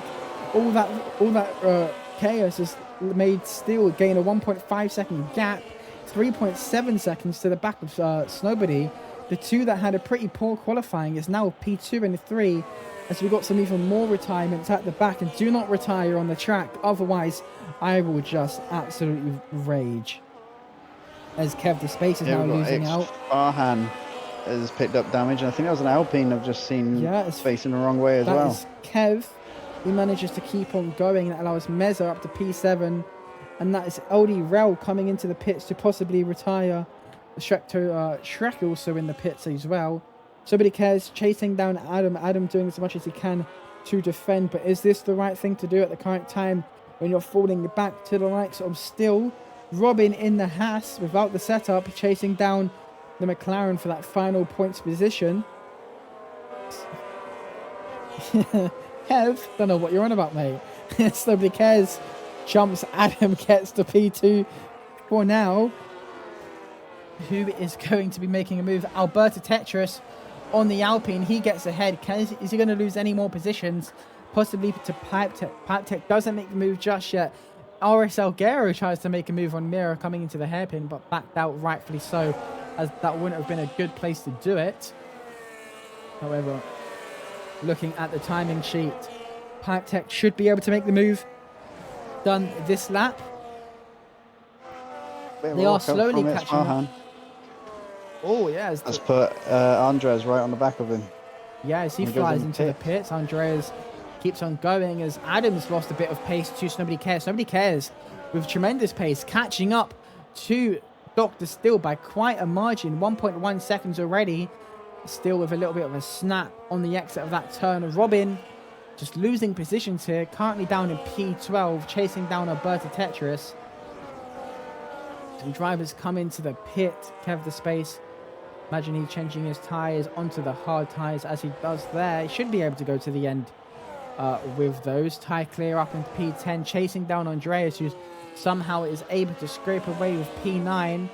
Speaker 1: All that chaos has made Steele gain a 1.5 second gap. 3.7 seconds to the back of Snowbody. The 2 that had a pretty poor qualifying is now P2 and 3, as we've got some even more retirements at the back. And do not retire on the track, otherwise I will just absolutely rage. as Kev the Space is
Speaker 2: Yeah,
Speaker 1: now
Speaker 2: we've got
Speaker 1: losing
Speaker 2: X
Speaker 1: out.
Speaker 2: Farhan has picked up damage. And I think that was an Alpine I've just seen
Speaker 1: Yeah, it's
Speaker 2: facing the wrong way as
Speaker 1: That
Speaker 2: well.
Speaker 1: is Kev. He manages to keep on going. That allows Meza up to P7. And that is LD Rel coming into the pits to possibly retire. Shrek also in the pits as well. Somebody cares, chasing down Adam. Adam doing as much as he can to defend. But is this the right thing to do at the current time when you're falling back to the likes of Still? Robin in the Haas without the setup, chasing down the McLaren for that final points position. Kev, don't know what you're on about, mate. Nobody cares. Jumps, Adam gets to P2 for now. Who is going to be making a move? Alberta Tetris on the Alpine. He gets ahead. Is he going to lose any more positions? Possibly to Pipe Tech. Pipe Tech doesn't make the move just yet. RS Alguero tries to make a move on Mira coming into the hairpin, but backed out, rightfully so, as that wouldn't have been a good place to do it. However, looking at the timing sheet, Pipe Tech should be able to make the move done this lap. They are slowly catching up. Oh, yeah.
Speaker 2: Let's put Andres right on the back of him.
Speaker 1: Yeah, as he flies into the pits, Andreas keeps on going as Adams lost a bit of pace to Nobody Cares. Nobody Cares with tremendous pace, catching up to Dr. Still by quite a margin, 1.1 seconds already. Still with a little bit of a snap on the exit of that turn. Robin just losing positions here, currently down in P12, chasing down Alberta Tetris. Some drivers come into the pit. Kev the Space, imagine he's changing his tyres onto the hard tyres as he does there. He should be able to go to the end with those. Tyre clear up into P10, chasing down Andreas, who somehow is able to scrape away with P9.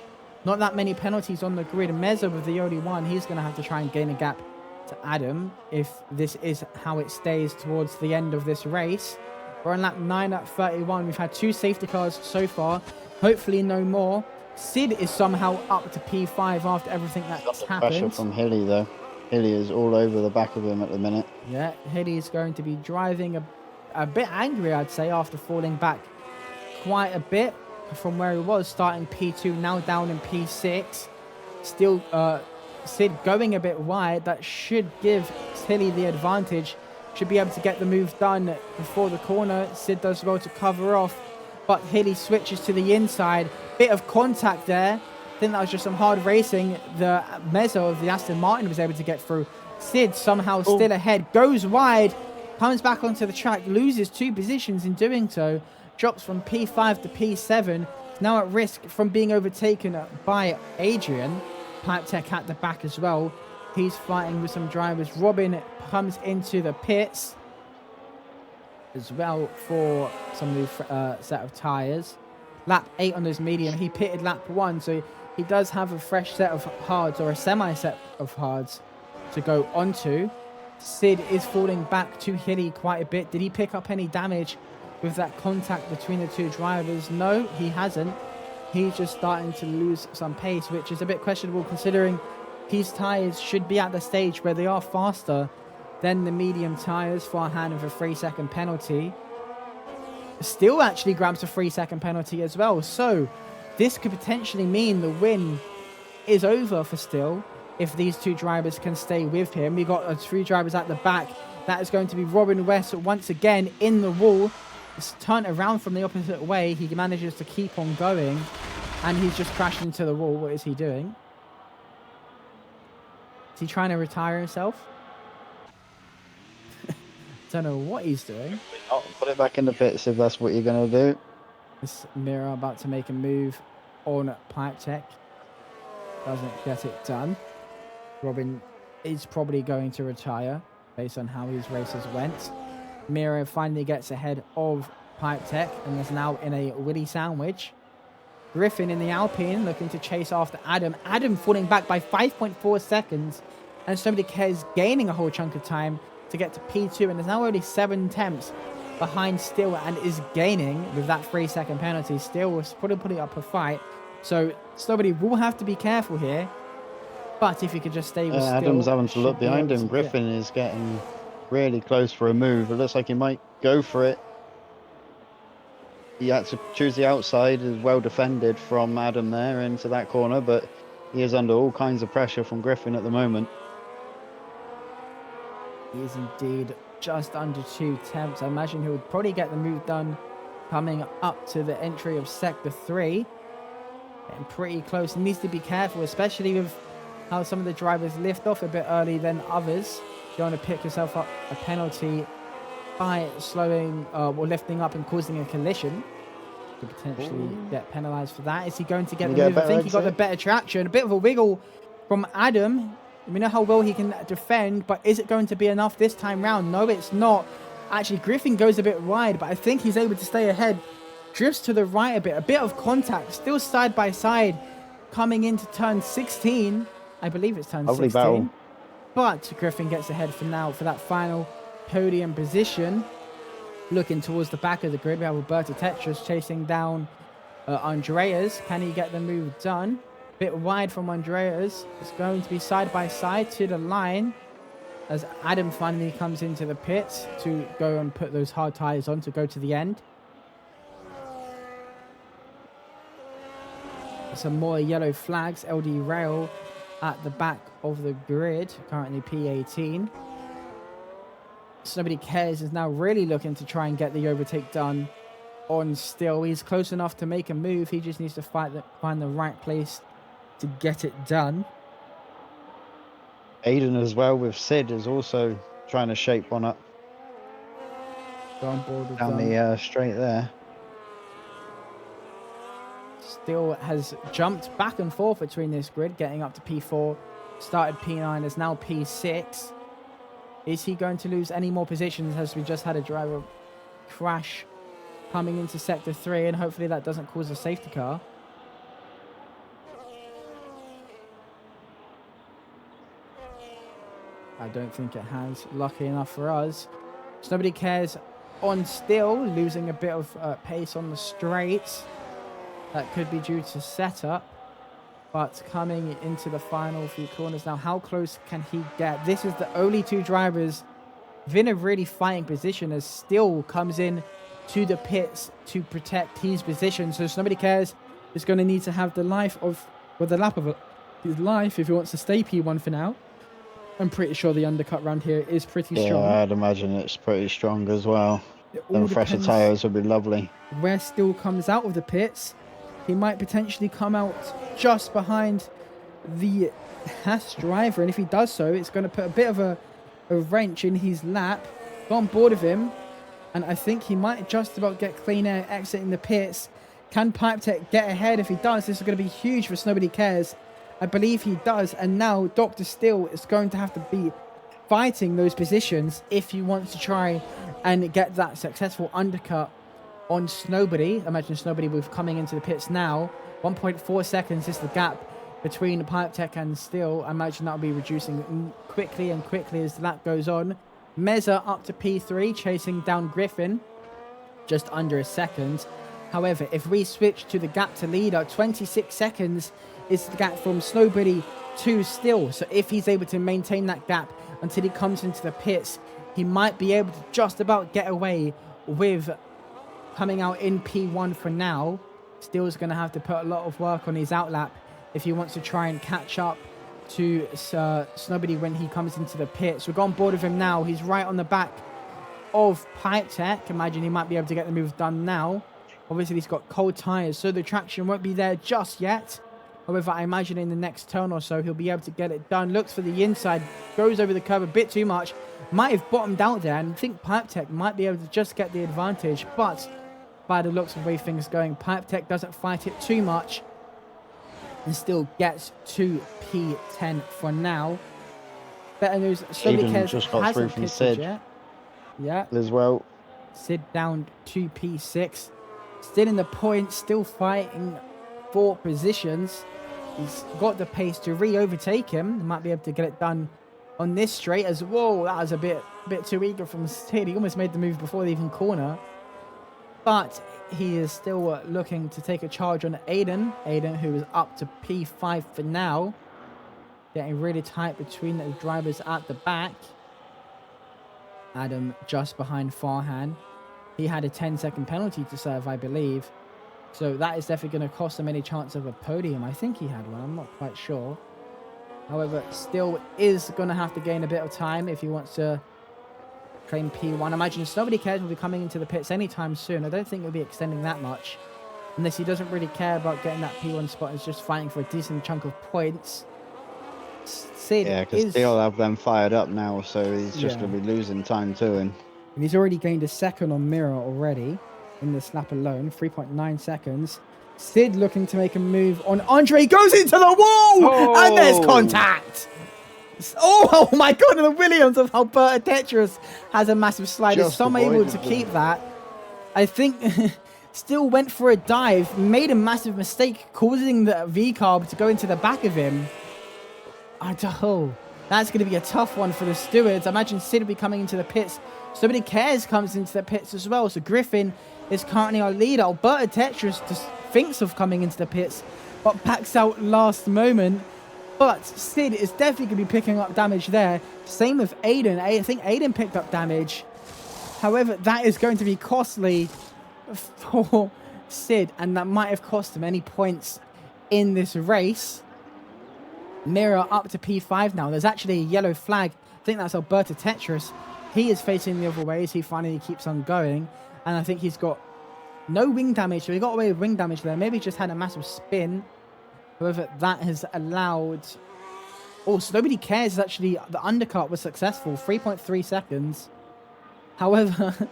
Speaker 1: Not that many penalties on the grid. Meza with the only one. He's going to have to try and gain a gap to Adam if this is how it stays towards the end of this race. We're on lap 9 at 31. We've had 2 safety cars so far. Hopefully no more. Sid is somehow up to P5 after everything that's happened.
Speaker 2: Pressure from Hilly though. Hilly is all over the back of him at the minute.
Speaker 1: Yeah, Hilly is going to be driving a bit angry, I'd say, after falling back quite a bit from where he was, starting P2, now down in P6. Still, Sid going a bit wide. That should give Hilly the advantage. Should be able to get the move done before the corner. Sid does well to cover off, but Hilly switches to the inside. Bit of contact there. I think that was just some hard racing. The Mezzo of the Aston Martin was able to get through. Sid somehow still ahead, goes wide, comes back onto the track, loses 2 positions in doing so, drops from P5 to P7, now at risk from being overtaken by Adrian. Pipe Tech at the back as well. He's fighting with some drivers. Robin comes into the pits as well for some new set of tyres. Lap 8 on those medium. He pitted lap 1, so he does have a fresh set of hards, or a semi-set of hards to go onto. Sid is falling back to Hilly quite a bit. Did he pick up any damage with that contact between the 2 drivers? No, he hasn't. He's just starting to lose some pace, which is a bit questionable considering his tyres should be at the stage where they are faster than the medium tyres. Farhan with a 3-second penalty. Still actually grabs a 3-second penalty as well. So this could potentially mean the win is over for Still if these 2 drivers can stay with him. We got 3 drivers at the back. That is going to be Robin West once again in the wall. It's turned around from the opposite way. He manages to keep on going, and he's just crashed into the wall. What is he doing? Is he trying to retire himself? Don't know what he's doing.
Speaker 2: Put it back in the pits if that's what you're going to do.
Speaker 1: This Mira about to make a move on Pipe Tech. Doesn't get it done. Robin is probably going to retire based on how his races went. Mira finally gets ahead of Pipe Tech and is now in a Willy sandwich. Griffin in the Alpine looking to chase after Adam. Adam falling back by 5.4 seconds, and Somebody Cares gaining a whole chunk of time to get to P2, and there's now only 7 attempts behind Still and is gaining with that 3-second penalty. Still was putting up a fight, so somebody will have to be careful here. But if he could just stay with Still,
Speaker 2: Adam's having to look behind him. Griffin is getting really close for a move. It looks like he might go for it. he had to choose the outside. Is well defended from Adam there into that corner, but he is under all kinds of pressure from Griffin at the moment.
Speaker 1: He is indeed just under 2 tenths. I imagine he would probably get the move done coming up to the entry of Sector 3. Getting pretty close. He needs to be careful, especially with how some of the drivers lift off a bit early than others. You don't want to pick yourself up a penalty by slowing or lifting up and causing a collision. Could potentially get penalised for that. Is he going to get the move? I think he got the better traction. A bit of a wiggle from Adam. We know how well he can defend, but is it going to be enough this time round? No, it's not. Actually, Griffin goes a bit wide, but I think he's able to stay ahead. Drifts to the right a bit of contact, still side by side, coming into turn 16. I believe it's turn 16.
Speaker 2: Battle.
Speaker 1: But Griffin gets ahead for now for that final podium position. Looking towards the back of the grid, we have Alberto Tetras chasing down Andreas. Can he get the move done? Bit wide from Andreas. It's going to be side by side to the line as Adam finally comes into the pits to go and put those hard tyres on to go to the end. Some more yellow flags, LD rail at the back of the grid, currently P18. So Nobody Cares is now really looking to try and get the overtake done on Still. He's close enough to make a move. He just needs to find the right place to get it done.
Speaker 2: Aiden as well with Sid is also trying to shape one up
Speaker 1: Go on board with
Speaker 2: down the straight there.
Speaker 1: Still has jumped back and forth between this grid, getting up to P4, started P9, is now P6. Is he going to lose any more positions as we just had a driver crash coming into Sector 3, and hopefully that doesn't cause a safety car. I don't think it has. Lucky enough for us. So Nobody Cares on Still, losing a bit of pace on the straights. That could be due to setup. But coming into the final few corners now, how close can he get? This is the only two drivers within a really fighting position as Still comes in to the pits to protect his position. So Nobody Cares is going to need to have the lap of his life if he wants to stay P1 for now. I'm pretty sure the undercut round here is pretty strong.
Speaker 2: Yeah, I'd imagine it's pretty strong as well. Them fresher tyres would be lovely.
Speaker 1: Where Still comes out of the pits, he might potentially come out just behind the Haas driver, and if he does so, it's going to put a bit of a wrench in his lap. Go on board of him, and I think he might just about get clean air exiting the pits. Can Pipe Tech get ahead? If he does, this is going to be huge for Nobody Cares. I believe he does, and now Dr. Still is going to have to be fighting those positions if he wants to try and get that successful undercut on Snowbody. Imagine Snowbody with coming into the pits now. 1.4 seconds is the gap between Pipe Tech and Still. I imagine that'll be reducing quickly and quickly as the lap goes on. Meza up to P3, chasing down Griffin, just under a second. However, if we switch to the gap to leader, 26 seconds is the gap from Snowbody to Still. So if he's able to maintain that gap until he comes into the pits, he might be able to just about get away with coming out in P1 for now. Still's going to have to put a lot of work on his outlap if he wants to try and catch up to Snowbody when he comes into the pits. We've got on board with him now. He's right on the back of Pipe Tech. Imagine he might be able to get the move done now. Obviously, he's got cold tyres, so the traction won't be there just yet. However, I imagine in the next turn or so, he'll be able to get it done. Looks for the inside, goes over the curve a bit too much. Might have bottomed out there, and I think Pipe Tech might be able to just get the advantage. But by the looks of the way things are going, Pipe Tech doesn't fight it too much and still gets to P10 for now. Better news, Nobody Cares
Speaker 2: just got through from Sid
Speaker 1: yet. Yeah.
Speaker 2: as well.
Speaker 1: Sid down to P6. Still in the points, still fighting for positions. He's got the pace to re-overtake him. He might be able to get it done on this straight as whoa, that was a bit too eager from Sid. He almost made the move before they even corner. But he is still looking to take a charge on Aiden. Aiden, who is up to P5 for now. Getting really tight between the drivers at the back. Adam just behind Farhan. he had a 10-second penalty to serve, I believe. So that is definitely going to cost him any chance of a podium. I think he had one. I'm not quite sure. However, still is going to have to gain a bit of time if he wants to claim P1. I imagine Nobody Cares will be coming into the pits anytime soon. I don't think he'll be extending that much. Unless he doesn't really care about getting that P1 spot and is just fighting for a decent chunk of points. Sid
Speaker 2: because they'll have them fired up now, so he's just going to be losing time to him.
Speaker 1: And he's already gained a second on Mirror already in this lap alone, 3.9 seconds. Sid looking to make a move on Andre, goes into the wall, and there's contact. Oh my God, the Williams of Alberta Tetris has a massive slide. Is Tom able to keep that? I think still went for a dive, made a massive mistake, causing the V-carb to go into the back of him. I don't know. That's going to be a tough one for the stewards. I imagine Sid will be coming into the pits. Nobody Cares comes into the pits as well. So Griffin is currently our leader. Alberta Tetris just thinks of coming into the pits, but backs out last moment. But Sid is definitely going to be picking up damage there. Same with Aiden. I think Aiden picked up damage. However, that is going to be costly for Sid, and that might have cost him any points in this race. Mirror up to P5 now. There's actually a yellow flag. I think that's Alberta Tetris. He is facing the other way as he finally keeps on going. And I think he's got no wing damage. So he got away with wing damage there. Maybe just had a massive spin. However, that has allowed... Oh, so Nobody Cares. Actually, the undercut was successful. 3.3 seconds. However,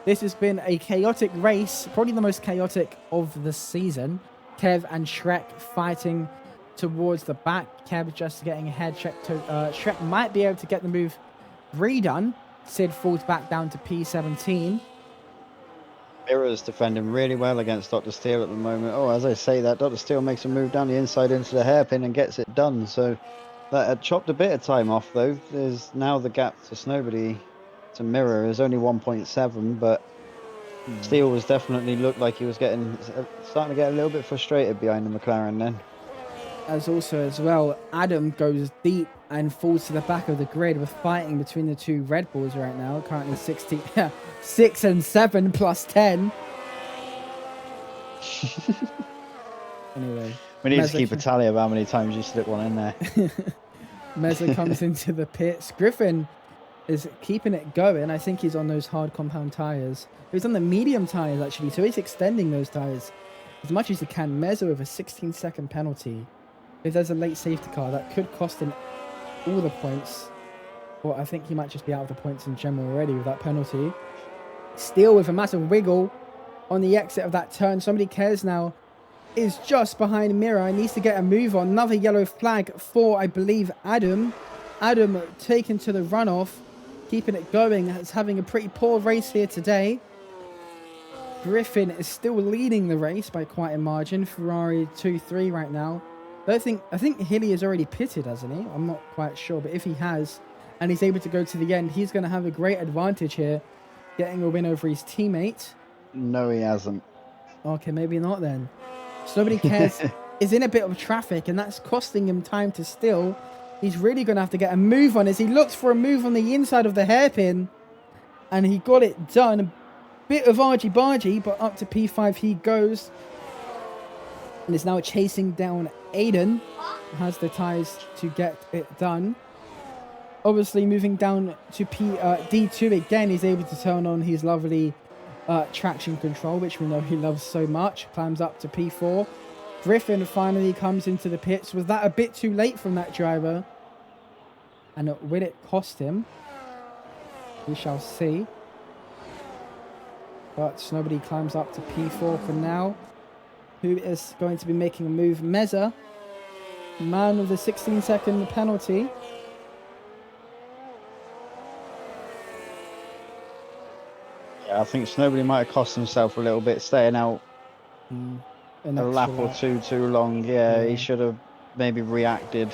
Speaker 1: this has been a chaotic race. Probably the most chaotic of the season. and Shrek fighting towards the back. Kev just getting ahead. Shrek might be able to get the move redone. Sid falls back down to P17.
Speaker 2: Mirror's defending really well against Dr. Steele at the moment. Oh, as I say that, Dr. Steele makes a move down the inside into the hairpin and gets it done. So that had chopped a bit of time off, though. There's now the gap to Snowbody to Mirror is only 1.7, but Steele was definitely looked like he was starting to get a little bit frustrated behind the McLaren then.
Speaker 1: As well, Adam goes deep and falls to the back of the grid. We're fighting between the two Red Bulls right now. Currently 6 and 7 plus 10. Anyway.
Speaker 2: We need to keep a tally of how many times you slip one in there.
Speaker 1: Meza comes into the pits. Griffin is keeping it going. I think he's on those hard compound tyres. He's on the medium tyres, actually, so he's extending those tyres as much as he can. Meza with a 16-second penalty. If there's a late safety car, that could cost him all the points. But I think he might just be out of the points in general already with that penalty. Steele with a massive wiggle on the exit of that turn. Somebody Cares now is just behind Mirror. He needs to get a move on. Another yellow flag for, I believe, Adam. Adam taken to the runoff. Keeping it going. Is having a pretty poor race here today. Griffin is still leading the race by quite a margin. Ferrari 2-3 right now. I think Hilly has already pitted, hasn't he? I'm not quite sure, but if he has, and he's able to go to the end, he's going to have a great advantage here, getting a win over his teammate.
Speaker 2: No, he hasn't.
Speaker 1: Okay, maybe not then. So Nobody Cares is in a bit of traffic, and that's costing him time to steal. He's really going to have to get a move on as he looks for a move on the inside of the hairpin, and he got it done. A bit of argy-bargy, but up to P5 he goes. And is now chasing down Aiden. Has the tyres to get it done. Obviously moving down to D2 again. He's able to turn on his lovely traction control, which we know he loves so much. Climbs up to P4. Griffin finally comes into the pits. Was that a bit too late from that driver? And will it cost him? We shall see. But nobody climbs up to P4 for now. Who is going to be making a move? Meza, man with the 16-second penalty.
Speaker 2: Yeah, I think Snowbody might have cost himself a little bit staying out a lap or two too long. Yeah, he should have maybe reacted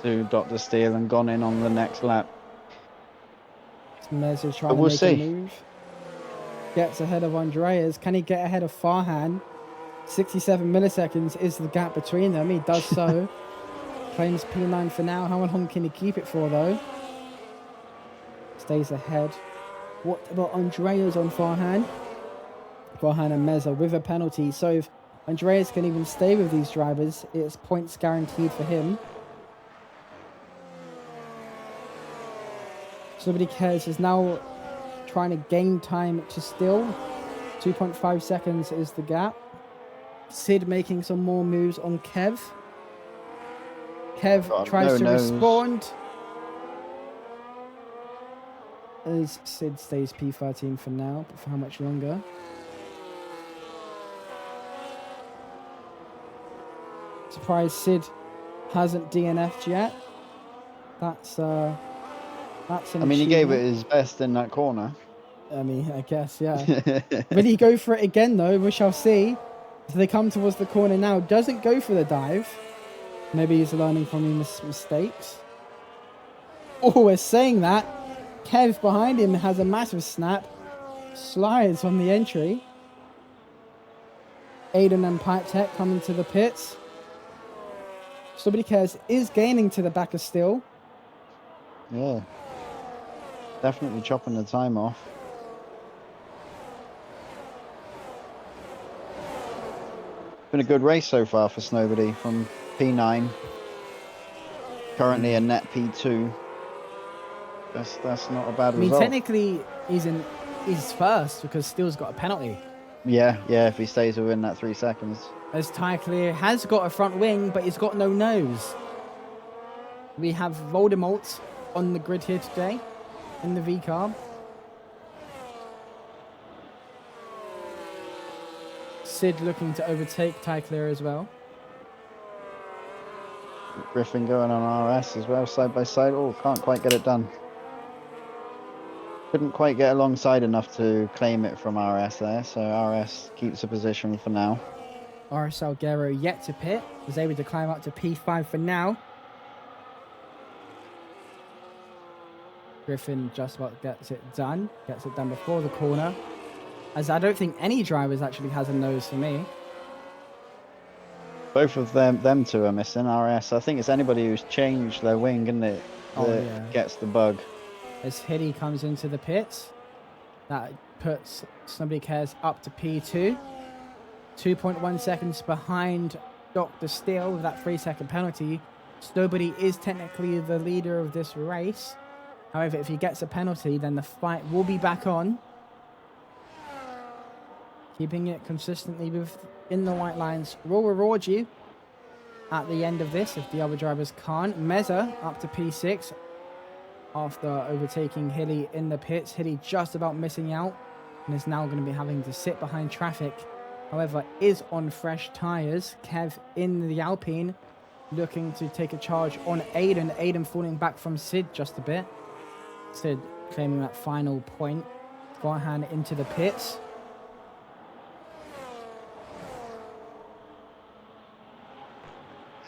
Speaker 2: to Dr. Steele and gone in on the next lap.
Speaker 1: Meza trying to make a move. Gets ahead of Andreas. Can he get ahead of Farhan? 67 milliseconds is the gap between them. He does so. Claims P9 for now. How long can he keep it for, though? Stays ahead. What about Andreas on Farhan? for Hannah Meza with a penalty. So if Andreas can even stay with these drivers, it's points guaranteed for him. Nobody Cares is now trying to gain time to still. 2.5 seconds is the gap. Sid making some more moves on Kev. Kev tries to respond. As Sid stays P13 for now, but for how much longer? Surprised Sid hasn't DNF'd yet. That's an
Speaker 2: I mean, he gave it
Speaker 1: achievement.
Speaker 2: his best in that corner.
Speaker 1: I mean, I guess, yeah. Will he go for it again, though? We shall see. As they come towards the corner now, doesn't go for the dive. Maybe he's learning from his mistakes. Oh, we're saying that. Kev behind him has a massive snap. Slides on the entry. Aiden and Pipe Tech coming to the pits. Nobody Cares is gaining to the back of Steel.
Speaker 2: Yeah. Definitely chopping the time off. Been a good race so far for Snowbody from P9. Currently a net P2. That's not a bad result.
Speaker 1: I mean, technically, he's first because Steele's got a penalty.
Speaker 2: Yeah, if he stays within that 3 seconds.
Speaker 1: As Ty Clear has got a front wing, but he's got no nose. We have Voldemort on the grid here today in the V car. Sid looking to overtake Ty Clear as well.
Speaker 2: Griffin going on RS as well, side by side. Oh, can't quite get it done. Couldn't quite get alongside enough to claim it from RS there, so RS keeps the position for now.
Speaker 1: RS Salguero yet to pit, was able to climb up to P5 for now. Griffin just about gets it done before the corner. As I don't think any drivers actually has a nose for me.
Speaker 2: Both of them two are missing RS. I think it's anybody who's changed their wing, isn't it, that gets the bug.
Speaker 1: As Hilly comes into the pits, that puts Somebody Cares up to P2. 2.1 seconds behind Dr. Steele with that 3-second penalty. Nobody is technically the leader of this race. However, if he gets a penalty, then the fight will be back on. Keeping it consistently within the white lines will reward you at the end of this if the other drivers can't. Meza up to P6 after overtaking Hilly in the pits. Hilly just about missing out and is now going to be having to sit behind traffic. However, is on fresh tyres. Kev in the Alpine looking to take a charge on Aiden. Aiden falling back from Sid just a bit. Sid claiming that final point. Forehand into the pits.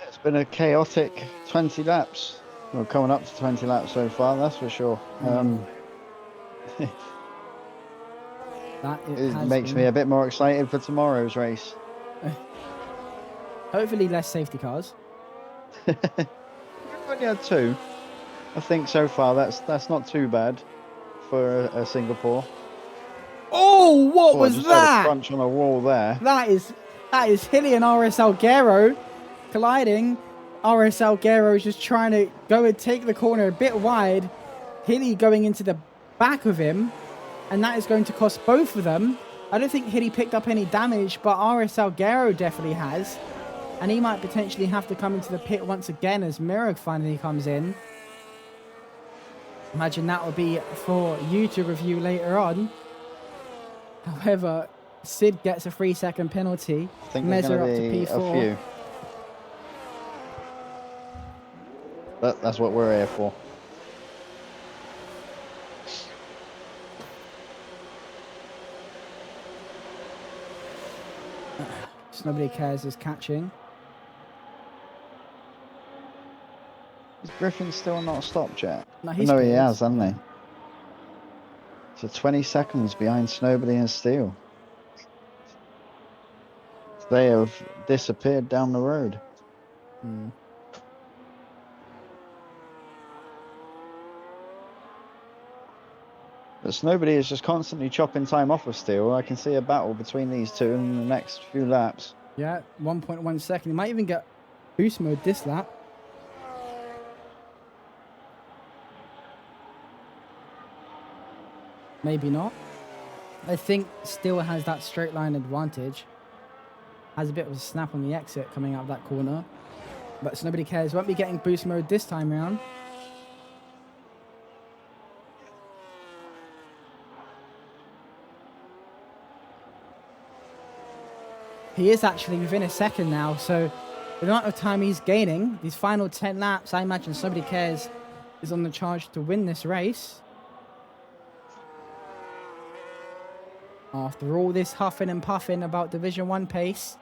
Speaker 2: It's been a chaotic 20 laps. We're coming up to 20 laps so far, that's for sure. It makes me a bit more excited for tomorrow's race.
Speaker 1: Hopefully less safety cars.
Speaker 2: We've only had 2. I think so far that's not too bad for a Singapore.
Speaker 1: Oh, what was
Speaker 2: just
Speaker 1: that?
Speaker 2: Had a crunch on a wall there.
Speaker 1: That is Hilly and RS Salguero colliding. RS Salguero is just trying to go and take the corner a bit wide. Hilly going into the back of him, and that is going to cost both of them. I don't think Hilly picked up any damage, but RS Salguero definitely has. And he might potentially have to come into the pit once again as Mirag finally comes in. Imagine that would be for you to review later on. However, Sid gets a 3-second penalty.
Speaker 2: I think there's going to be
Speaker 1: P4.
Speaker 2: a few. But that's what we're here for.
Speaker 1: Nobody Cares is catching.
Speaker 2: Is Griffin still not stopped yet?
Speaker 1: No,
Speaker 2: he has, hasn't he? So 20 seconds behind Snowbody and Steele. They have disappeared down the road. But nobody is just constantly chopping time off of Steele. I can see a battle between these two in the next few laps.
Speaker 1: Yeah, 1.1 second. He might even get boost mode this lap. Maybe not. I think Steele has that straight line advantage. Has a bit of a snap on the exit coming out of that corner. But nobody cares. Won't be getting boost mode this time round. He is actually within a second now, so the amount of time he's gaining, these final 10 laps, I imagine somebody cares is on the charge to win this race. After all this huffing and puffing about Division 1 pace,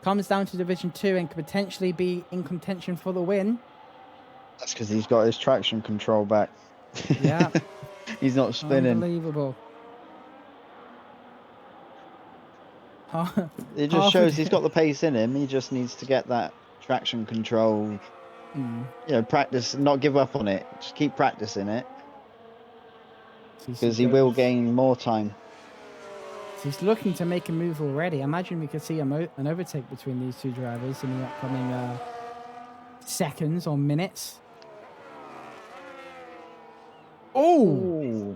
Speaker 1: comes down to Division 2 and could potentially be in contention for the win.
Speaker 2: That's because he's got his traction control back.
Speaker 1: Yeah.
Speaker 2: He's not spinning.
Speaker 1: Unbelievable.
Speaker 2: It just shows he's got the pace in him. He just needs to get that traction control. You know, practice, not give up on it. Just keep practicing it. Because he will gain more time.
Speaker 1: He's looking to make a move already. I imagine we could see an overtake between these two drivers in the upcoming seconds or minutes. Oh!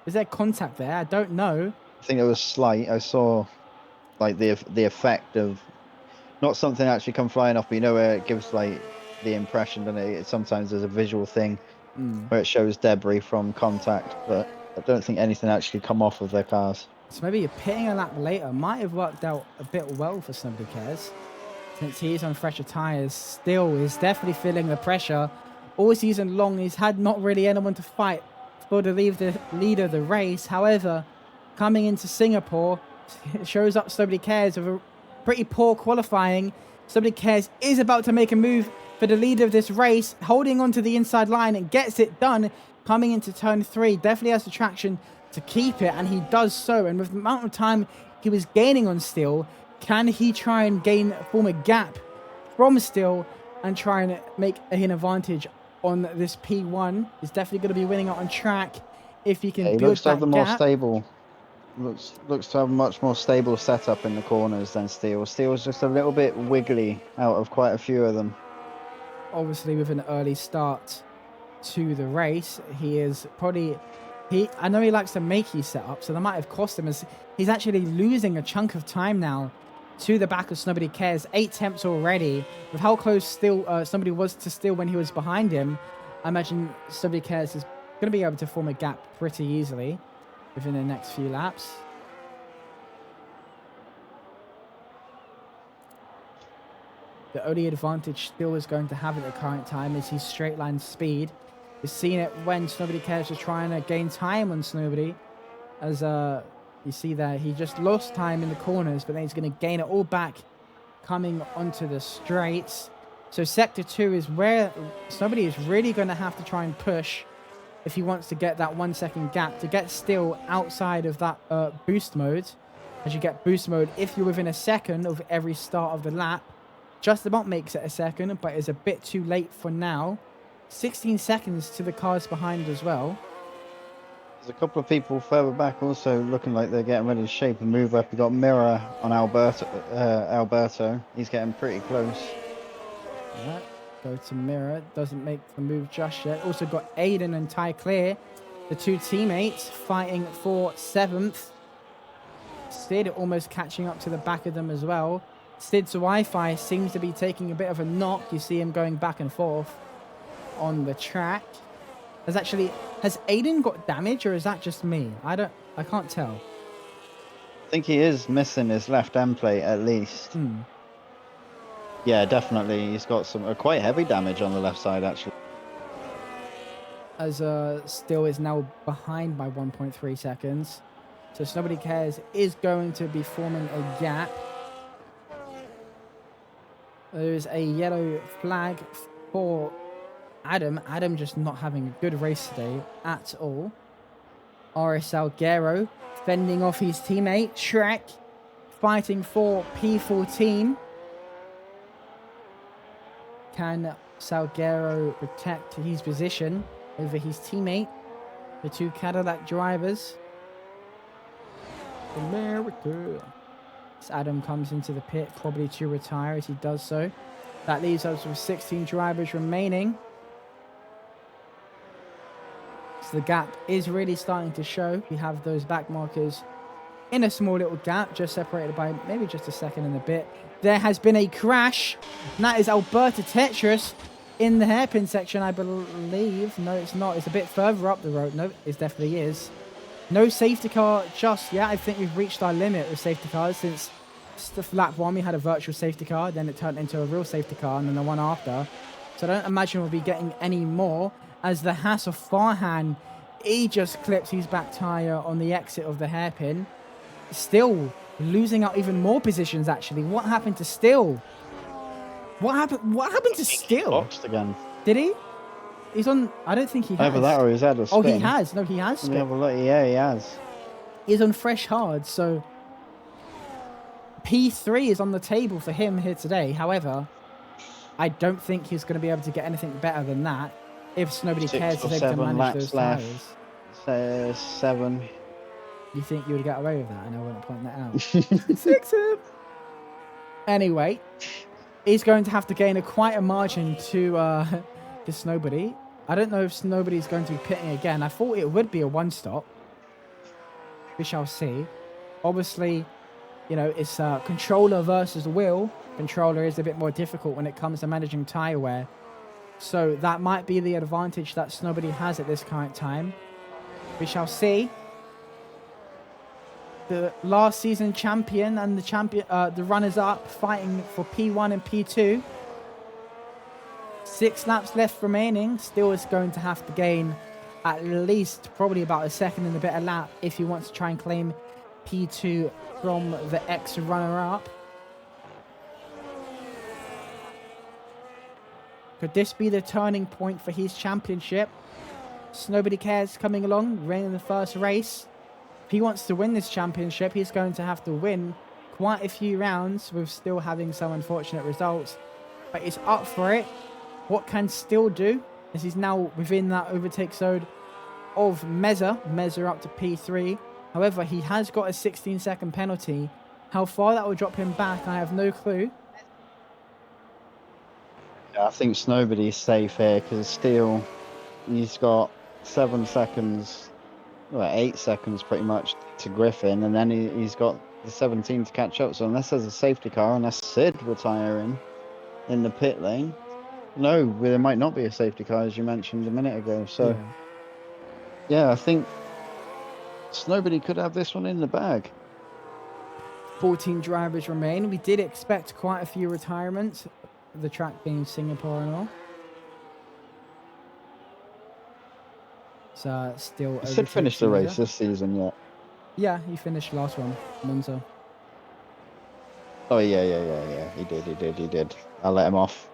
Speaker 1: Is there contact there? I don't know.
Speaker 2: I think it was slight. I saw like the effect of not something actually come flying off, but you know where it gives like the impression, doesn't it? Sometimes there's a visual thing where it shows debris from contact, but I don't think anything actually come off of their cars.
Speaker 1: So maybe pitting a lap later might have worked out a bit well for Somebody Cares. Since he's on fresher tyres, still is definitely feeling the pressure. All season long, he's had not really anyone to fight for the lead of the race. However, coming into Singapore, it shows up Somebody Cares with a pretty poor qualifying. Somebody Cares is about to make a move for the lead of this race, holding on to the inside line and gets it done. Coming into turn 3, definitely has the traction to keep it, and he does so. And with the amount of time he was gaining on Steele, can he try and form a gap from Steele and try and make an advantage on this P1? He's definitely going to be winning out on track if he can build that gap.
Speaker 2: Looks to have the more stable. Looks to have a much more stable setup in the corners than Steele. Steele's just a little bit wiggly out of quite a few of them.
Speaker 1: Obviously, with an early start to the race, he is probably... I know he likes to make his setup, so that might have cost him, as he's actually losing a chunk of time now to the back of Somebody Cares. 8 temps already. With how close somebody was to Steele when he was behind him, I imagine Somebody Cares is going to be able to form a gap pretty easily within the next few laps. The only advantage Steele is going to have at the current time is his straight line speed. We've seen it when Somebody Cares was trying to gain time on Snowbody. As you see there, he just lost time in the corners, but then he's going to gain it all back coming onto the straights. So Sector 2 is where Snowbody is really going to have to try and push if he wants to get that 1 second gap to get still outside of that boost mode. As you get boost mode, if you're within a second of every start of the lap, just about makes it a second, but is a bit too late for now. 16 seconds to the cars behind as well.
Speaker 2: There's a couple of people further back also looking like they're getting ready to shape a move up. We've got Mirror on Alberto. He's getting pretty close.
Speaker 1: Yeah, go to Mirror. Doesn't make the move just yet. Also got Aiden and Ty Clear, the two teammates, fighting for 7th. Sid almost catching up to the back of them as well. Sid's Wi-Fi seems to be taking a bit of a knock. You see him going back and forth on the track. Has Aiden got damage, or is that just me? I can't tell.
Speaker 2: I think he is missing his left end plate at least. Yeah, definitely. He's got some quite heavy damage on the left side actually.
Speaker 1: As Steele is now behind by 1.3 seconds. So Somebody Cares is going to be forming a gap. There's a yellow flag for Adam. Adam just not having a good race today at all. RS Salguero fending off his teammate, Shrek, fighting for P14. Can Salguero protect his position over his teammate? The two Cadillac drivers America. As Adam comes into the pit, probably to retire as he does so. That leaves us with 16 drivers remaining. So the gap is really starting to show. We have those back markers in a small little gap, just separated by maybe just a second and a bit. There has been a crash, and that is Alberta Tetris in the hairpin section, I believe. No, it's not. It's a bit further up the road. No, it definitely is. No safety car just yet. I think we've reached our limit with safety cars since lap 1 we had a virtual safety car, then it turned into a real safety car, and then the one after. So I don't imagine we'll be getting any more, as the Haas of Farhan, he just clips his back tyre on the exit of the hairpin. Still losing out even more positions, actually. What happened to Still? What happened to Still?
Speaker 2: Boxed again.
Speaker 1: Did he? He's on... I don't think he has.
Speaker 2: Either that or he's had a spin.
Speaker 1: Oh, he has. No, he has.
Speaker 2: Let me have a look. Yeah, he has.
Speaker 1: He's on fresh hard, so... P3 is on the table for him here today. However, I don't think he's going to be able to get anything better than that if nobody cares to manage those tyres.
Speaker 2: 7.
Speaker 1: You think you would get away with that? And I wouldn't point that out. 6 him. Anyway, he's going to have to gain quite a margin to Snowbody. I don't know if Snowbody's going to be pitting again. I thought it would be a one-stop. We shall see. Obviously, you know, it's controller versus wheel. Controller is a bit more difficult when it comes to managing tyre wear. So that might be the advantage that Snowbody has at this current time. We shall see. The last season champion and the runners-up fighting for P1 and P2. 6 laps left remaining. Still is going to have to gain at least probably about a second and a bit a lap if he wants to try and claim P2 from the ex-runner-up. Could this be the turning point for his championship? Nobody cares coming along, running the first race. If he wants to win this championship, he's going to have to win quite a few rounds with still having some unfortunate results. But he's up for it. What can Still do, as he's now within that overtake zone of Meza up to P3. However, he has got a 16-second penalty. How far that will drop him back, I have no clue.
Speaker 2: Yeah, I think Snowbody's safe here because Steele, he's got 7 seconds, well, 8 seconds pretty much to Griffin, and then he's got the 17 to catch up. So unless there's a safety car, unless Sid retiring in the pit lane, no, there might not be a safety car as you mentioned a minute ago. So yeah, I think Snowbody could have this one in the bag.
Speaker 1: 14 drivers remain. We did expect quite a few retirements, the track being Singapore and all. So still.
Speaker 2: Sid finished the race this season yet?
Speaker 1: Yeah, he finished last one, Monza.
Speaker 2: Oh yeah. He did. I'll let him off.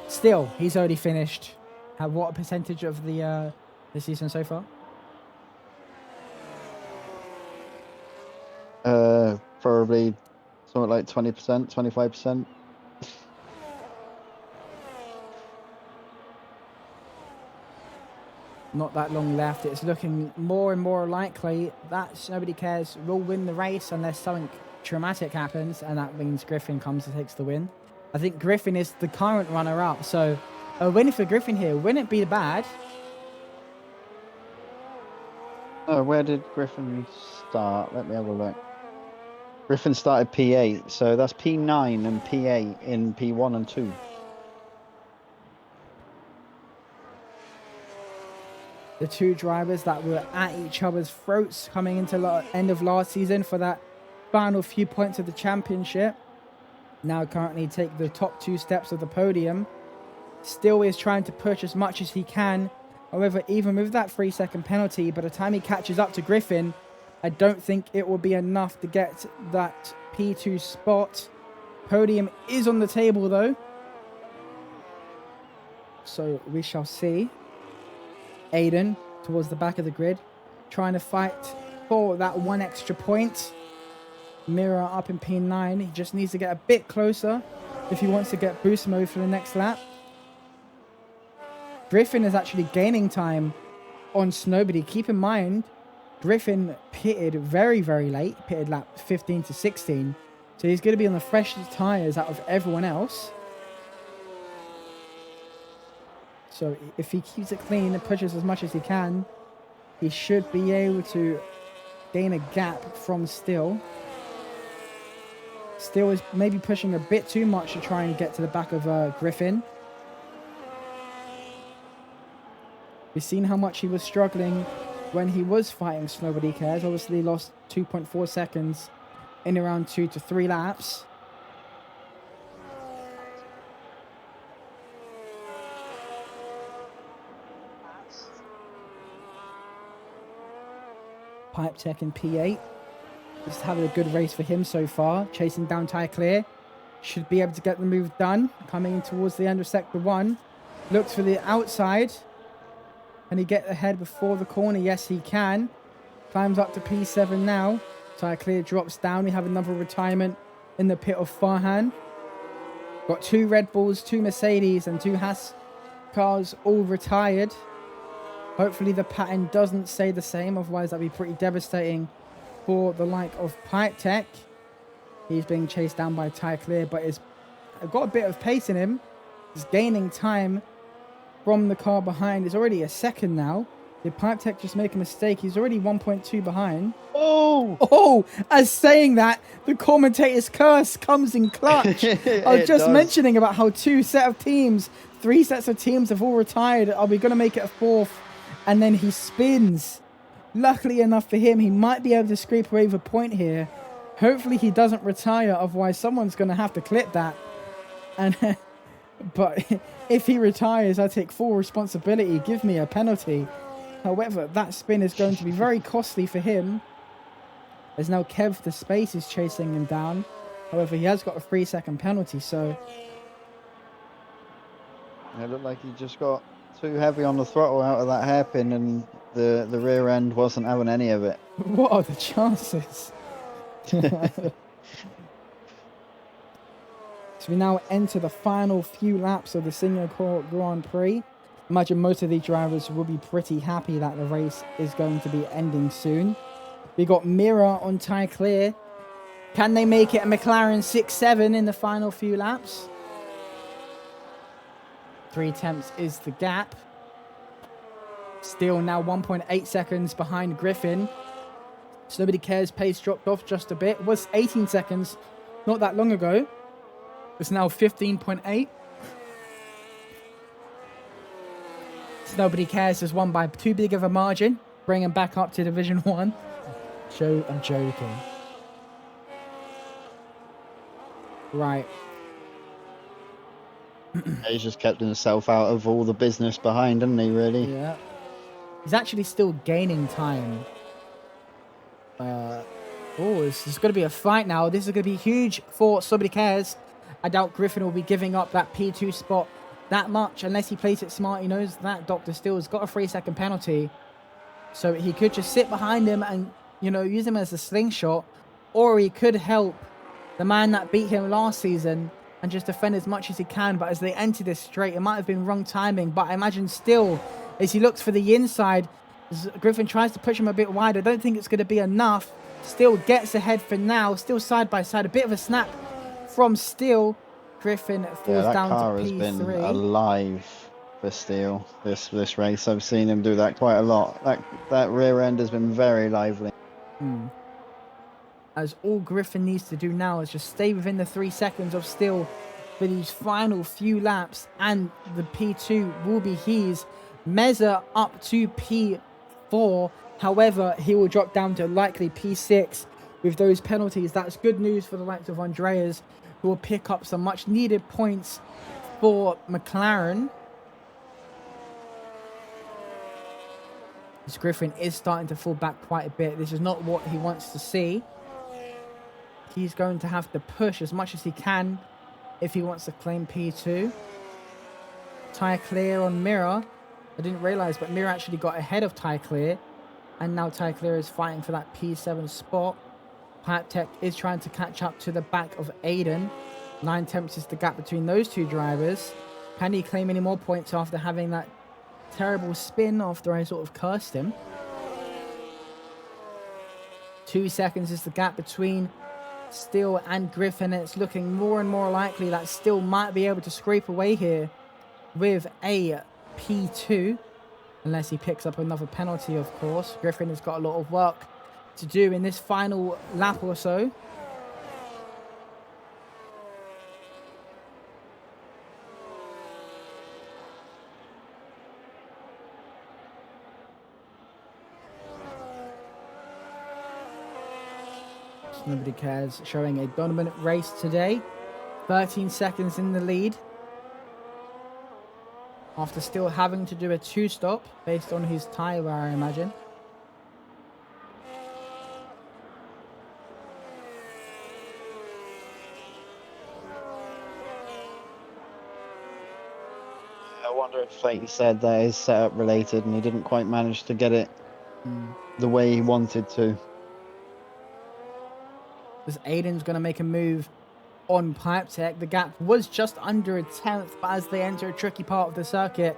Speaker 1: Still, he's already finished. What percentage of the season so far?
Speaker 2: Probably something like 20%, 25%.
Speaker 1: Not that long left. It's looking more and more likely that Nobody Cares will win the race unless something traumatic happens, and that means Griffin comes and takes the win. I think Griffin is the current runner-up, so a win for Griffin here wouldn't be bad.
Speaker 2: Oh, where did Griffin start? Let me have a look. Griffin started P8, so that's P9 and P8 in P1 and 2.
Speaker 1: The two drivers that were at each other's throats coming into the end of last season for that final few points of the championship now currently take the top 2 steps of the podium. Still is trying to push as much as he can. However, even with that 3-second penalty, by the time he catches up to Griffin, I don't think it will be enough to get that P2 spot. Podium is on the table though, so we shall see. Aiden towards the back of the grid, trying to fight for that 1 extra point. Mirror up in P9. He just needs to get a bit closer if he wants to get boost mode for the next lap. Griffin is actually gaining time on Snowbody. Keep in mind, Griffin pitted very, very late, pitted lap 15 to 16. So he's going to be on the freshest tyres out of everyone else. So if he keeps it clean and pushes as much as he can, he should be able to gain a gap from Still. Still is maybe pushing a bit too much to try and get to the back of Griffin. We've seen how much he was struggling when he was fighting Nobody Cares. Obviously lost 2.4 seconds in around 2 to 3 laps. Pipe Tech in P8. Just having a good race for him so far. Chasing down Ty Clear. Should be able to get the move done. Coming in towards the end of Sector 1. Looks for the outside. Can he get ahead before the corner? Yes, he can. Climbs up to P7 now. Ty Clear drops down. We have another retirement in the pit of Farhan. Got 2 Red Bulls, 2 Mercedes and 2 Haas cars all retired. Hopefully the pattern doesn't stay the same. Otherwise that'd be pretty devastating for the like of Pipe Tech. He's being chased down by Ty Clear, but he's got a bit of pace in him. He's gaining time from the car behind. It's already a second now. Did Pipe Tech just make a mistake? He's already 1.2 behind. Oh, as saying that, the commentator's curse comes in clutch. I was just mentioning about how 3 sets of teams have all retired. Are we going to make it a 4th? And then he spins. Luckily enough for him, he might be able to scrape away the point here. Hopefully he doesn't retire, otherwise someone's going to have to clip that. And but if he retires, I take full responsibility. Give me a penalty. However, that spin is going to be very costly for him. As now Kev the Space is chasing him down. However, he has got a 3-second penalty, so...
Speaker 2: It looked like he just got too heavy on the throttle out of that hairpin and the rear end wasn't having any of it.
Speaker 1: What are the chances? So we now enter the final few laps of the Singapore Grand Prix. Imagine most of these drivers will be pretty happy that the race is going to be ending soon. We got Mira on Ty Clear. Can they make it a McLaren 6-7 in the final few laps? 3 attempts is the gap. Still now 1.8 seconds behind Griffin. So Nobody Cares pace dropped off just a bit. It was 18 seconds not that long ago. It's now 15.8. So Nobody Cares has won by too big of a margin. Bring him back up to Division 1. I'm joking. Right.
Speaker 2: He's just kept himself out of all the business behind, hasn't he, really?
Speaker 1: Yeah. He's actually still gaining time. This is going to be a fight now. This is going to be huge for Nobody Cares. I doubt Griffin will be giving up that P2 spot that much unless he plays it smart. He knows that Dr. Steele's got a 3-second penalty. So he could just sit behind him and, use him as a slingshot. Or he could help the man that beat him last season and just defend as much as he can. But as they enter this straight, it might have been wrong timing. But I imagine still, as he looks for the inside, Griffin tries to push him a bit wide. I don't think it's going to be enough. Still gets ahead for now. Still side by side. A bit of a snap from Steele. Griffin falls down to P3. That car has been
Speaker 2: alive for Steele this race. I've seen him do that quite a lot. That rear end has been very lively.
Speaker 1: As all Griffin needs to do now is just stay within the 3 seconds of Steele for these final few laps, and the P2 will be his. Meza up to P4. However, he will drop down to likely P6 with those penalties. That's good news for the likes of Andreas, who will pick up some much needed points for McLaren. This Griffin is starting to fall back quite a bit. This is not what he wants to see. He's going to have to push as much as he can if he wants to claim P2. Ty Clear on Mira. I didn't realise, but Mira actually got ahead of Ty Clear. And now Ty Clear is fighting for that P7 spot. Pipe Tech is trying to catch up to the back of Aiden. 9 attempts is the gap between those two drivers. Can he claim any more points after having that terrible spin after I sort of cursed him? 2 seconds is the gap between Steele and Griffin. And it's looking more and more likely that Steele might be able to scrape away here with a P2. Unless he picks up another penalty, of course. Griffin has got a lot of work to do in this final lap or so. Nobody cares. Showing a dominant race today. 13 seconds in the lead. After still having to do a 2-stop based on his tyre, I imagine.
Speaker 2: I wonder if, like you said, that is setup related and he didn't quite manage to get it the way he wanted to.
Speaker 1: As Aiden's going to make a move on Pipe Tech. The gap was just under a 10th, but as they enter a tricky part of the circuit,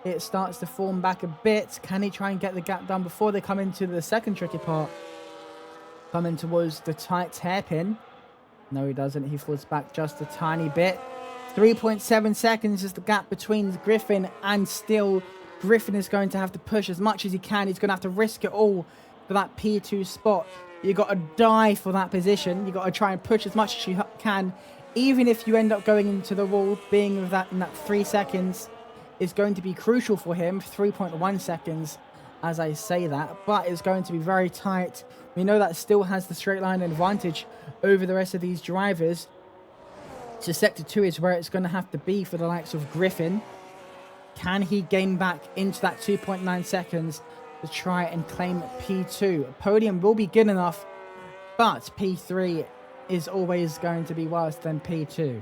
Speaker 1: it starts to form back a bit. Can he try and get the gap done before they come into the second tricky part? Coming towards the tight hairpin. No, he doesn't. He falls back just a tiny bit. 3.7 seconds is the gap between Griffin and Steele. Griffin is going to have to push as much as he can. He's going to have to risk it all for that P2 spot. You got to die for that position. You got to try and push as much as you can. Even if you end up going into the wall, being with that in that 3 seconds is going to be crucial for him. 3.1 seconds as I say that, but it's going to be very tight. We know that still has the straight line advantage over the rest of these drivers. So sector 2 is where it's going to have to be for the likes of Griffin. Can he gain back into that 2.9 seconds to try and claim P2? A podium will be good enough, but P3 is always going to be worse than P2.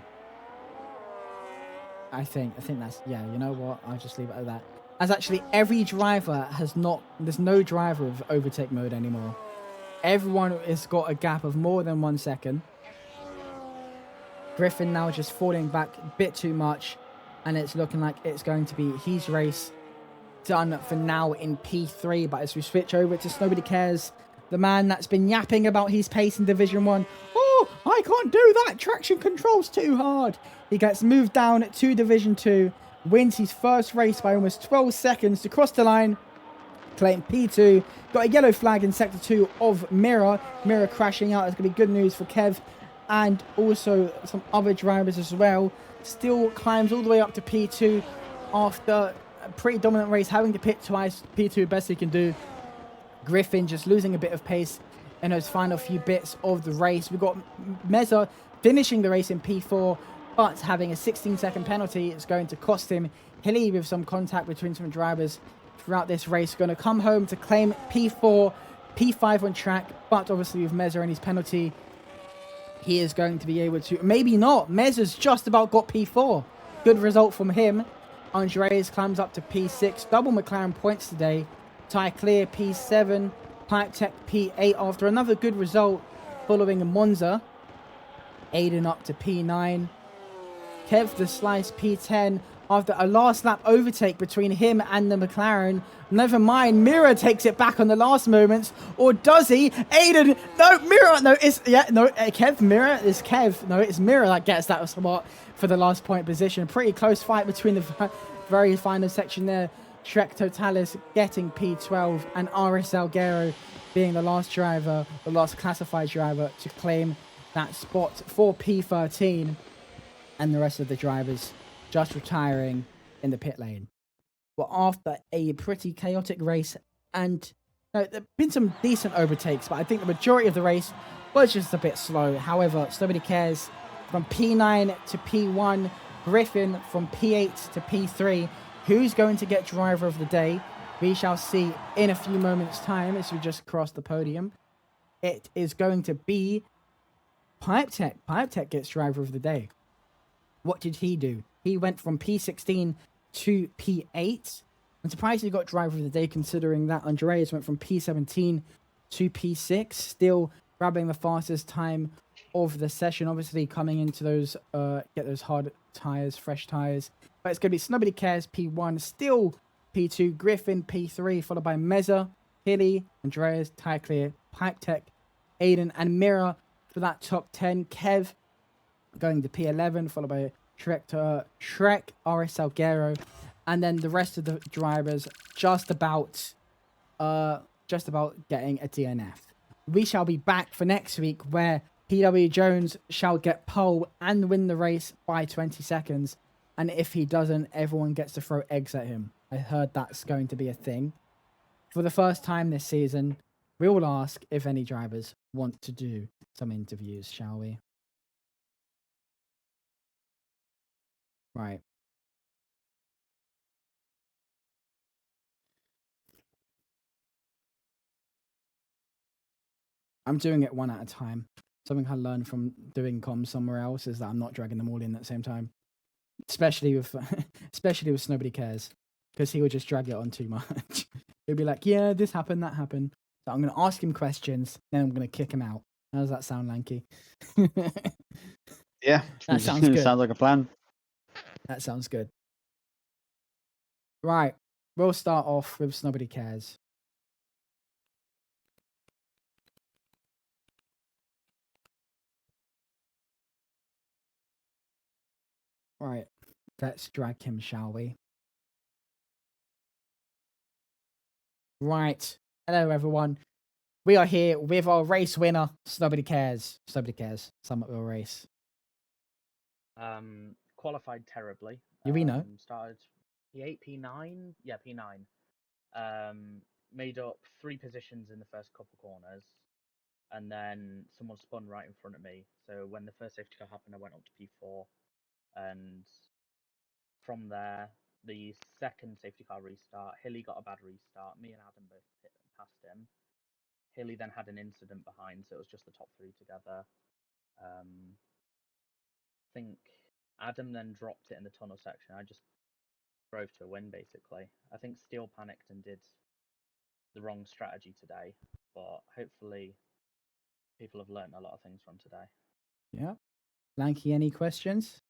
Speaker 1: I think that's, yeah, you know what? I'll just leave it at that. As actually every driver has not, there's no driver of overtake mode anymore. Everyone has got a gap of more than 1 second. Griffin now just falling back a bit too much, and it's looking like it's going to be his race done for now in P3. But as we switch over to Nobody Cares, the man that's been yapping about his pace in Division 1. Oh, I can't do that. Traction control's too hard. He gets moved down to Division 2, wins his first race by almost 12 seconds to cross the line, claim P2. Got a yellow flag in Sector 2 of Mirror. Mirror crashing out. It's going to be good news for Kev and also some other drivers as well. Still climbs all the way up to P2 after a pretty dominant race, having to pit twice. P2 best he can do. Griffin just losing a bit of pace in those final few bits of the race. We've got Meza finishing the race in P4, but having a 16-second penalty. It's going to cost him. Hilly, with some contact between some drivers throughout this race, going to come home to claim P4, P5 on track, but obviously with Meza and his penalty, he is going to be able to, maybe not. Meza's just about got P4. Good result from him. Andreas climbs up to P6. Double McLaren points today. Ty Clear P7. Pipe Tech P8 after another good result following Monza. Aiden up to P9. Kev the Slice P10 after a last lap overtake between him and the McLaren. Never mind, Mirror takes it back on the last moments. Or does he? Aiden, no, Mirror, no, it's, yeah, no, Kev, Mirror, is Kev. No, it's Mirror that gets that spot for the last point position. Pretty close fight between the very final section there. Shrek Totalis getting P12 and RS Algero being the last driver, the last classified driver to claim that spot for P13. And the rest of the drivers just retiring in the pit lane. Well, after a pretty chaotic race, and there have been some decent overtakes, but I think the majority of the race was just a bit slow. However, Nobody Cares from P9 to P1, Griffin from P8 to P3. Who's going to get driver of the day? We shall see in a few moments' time as we just cross the podium. It is going to be Pipe Tech. Pipe Tech gets driver of the day. What did he do? He went from P16 to P8. I'm surprised he got driver of the day, considering that Andreas went from P17 to P6. Still grabbing the fastest time of the session. Obviously coming into those, get those hard tyres, fresh tyres. But it's going to be Nobody Cares P1. Still P2. Griffin P3, followed by Meza, Hilly, Andreas, Tyre Clear, Pipe Tech Aiden, and Mira for that top 10. Kev going to P11, followed by Shrek, RS Salguero, and then the rest of the drivers just about getting a DNF. We shall be back for next week where PW Jones shall get pole and win the race by 20 seconds. And if he doesn't, everyone gets to throw eggs at him. I heard that's going to be a thing. For the first time this season, we will ask if any drivers want to do some interviews, shall we? Right. I'm doing it one at a time. Something I learned from doing comms somewhere else is that I'm not dragging them all in at the same time. Especially with Nobody Cares. Because he would just drag it on too much. He'd be like, yeah, this happened, that happened. So I'm going to ask him questions, then I'm going to kick him out. How does that sound, Lanky?
Speaker 2: Yeah,
Speaker 1: That sounds good.
Speaker 2: Sounds like a plan.
Speaker 1: That sounds good. Right. We'll start off with Nobody Cares. Right. Let's drag him, shall we? Right. Hello, everyone. We are here with our race winner, Nobody Cares. Nobody Cares. Sum up your race.
Speaker 4: Qualified terribly.
Speaker 1: We know.
Speaker 4: Started P8, P9. Yeah, P9. Made up 3 positions in the first couple corners, and then someone spun right in front of me. So when the first safety car happened, I went up to P4, and from there, the second safety car restart, Hilly got a bad restart. Me and Adam both hit past him. Hilly then had an incident behind, so it was just the top 3 together. I think Adam then dropped it in the tunnel section. I just drove to a win, basically. I think Steele panicked and did the wrong strategy today, but hopefully people have learned a lot of things from today.
Speaker 1: Yeah. Lanky, any questions?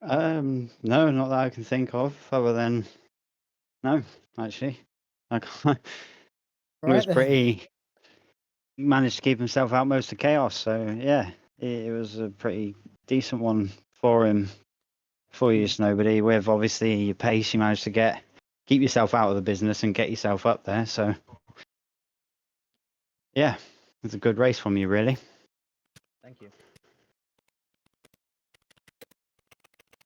Speaker 2: No, not that I can think of, other than no, actually. It was pretty. Managed to keep himself out most of chaos, so yeah, it was a pretty decent one for him. For you, Snowbody, with obviously your pace, you managed to keep yourself out of the business and get yourself up there. So yeah, it's a good race from you, really.
Speaker 4: Thank you.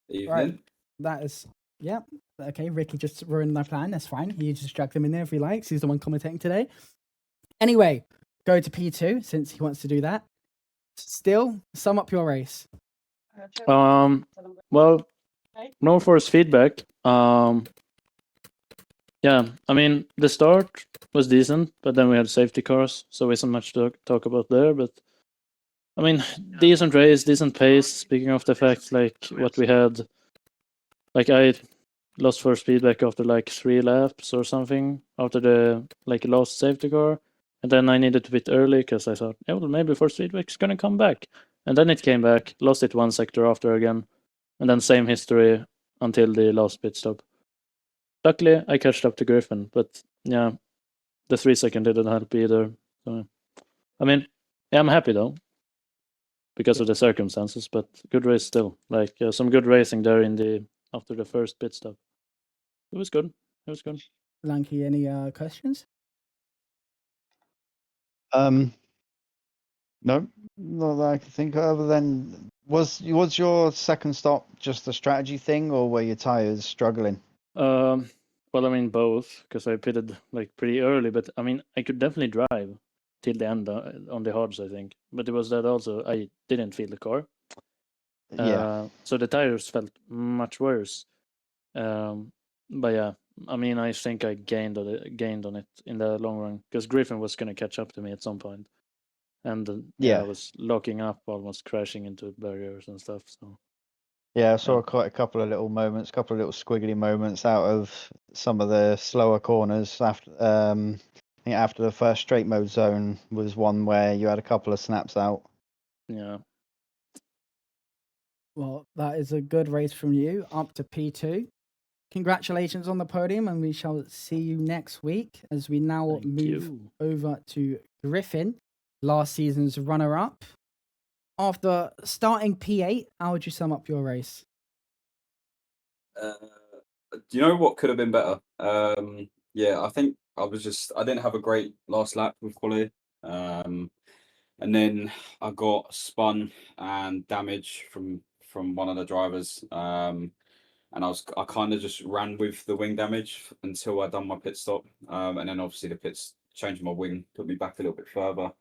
Speaker 5: Evening.
Speaker 1: Right. That is, yeah. Okay, Ricky just ruined my plan. That's fine. He just dragged him in there if he likes. He's the one commentating today. Anyway, go to P2 since he wants to do that. Still, sum up your race.
Speaker 6: Well, no force feedback. Yeah, I mean, the start was decent, but then we had safety cars, so isn't much to talk about there. But I mean, decent race, decent pace. Speaking of the fact, like what we had, like I lost force feedback after like 3 laps or something after the like last safety car, and then I needed to pit early because I thought, yeah, well, maybe force feedback is gonna come back, and then it came back. Lost it 1 sector after again, and then same history until the last pit stop. Luckily, I catched up to Griffin, but yeah, the 3 second didn't help either. So, I mean, yeah, I'm happy though because of the circumstances, but good race still. Like some good racing there after the first pit stop. It was good. It was good.
Speaker 1: Lanky, any questions?
Speaker 2: No, not that I can think of, other than was your second stop just a strategy thing, or were your tires struggling?
Speaker 6: Well, I mean both, because I pitted like pretty early, but I mean I could definitely drive till the end on the hards, I think. But it was that also I didn't feel the car.
Speaker 2: Yeah.
Speaker 6: So the tires felt much worse. But yeah, I mean I think I gained on it in the long run because Griffin was gonna catch up to me at some point, and I was locking up, almost crashing into barriers and stuff. So.
Speaker 2: Yeah, I saw quite a couple of little moments, couple of little squiggly moments out of some of the slower corners. After, I think after the first straight mode zone was one where you had a couple of snaps out.
Speaker 6: Yeah.
Speaker 1: Well, that is a good race from you. Up to P2. congratulations on the podium, and we shall see you next week as we now
Speaker 6: Thank
Speaker 1: move
Speaker 6: you.
Speaker 1: over to Griffin, last season's runner-up. After starting P8, how would you sum up your race?
Speaker 5: Do you know what could have been better? Yeah, I think I didn't have a great last lap with quality. And then I got spun and damage from one of the drivers. And I kind of just ran with the wing damage until I done my pit stop. And then obviously the pits changing my wing put me back a little bit further.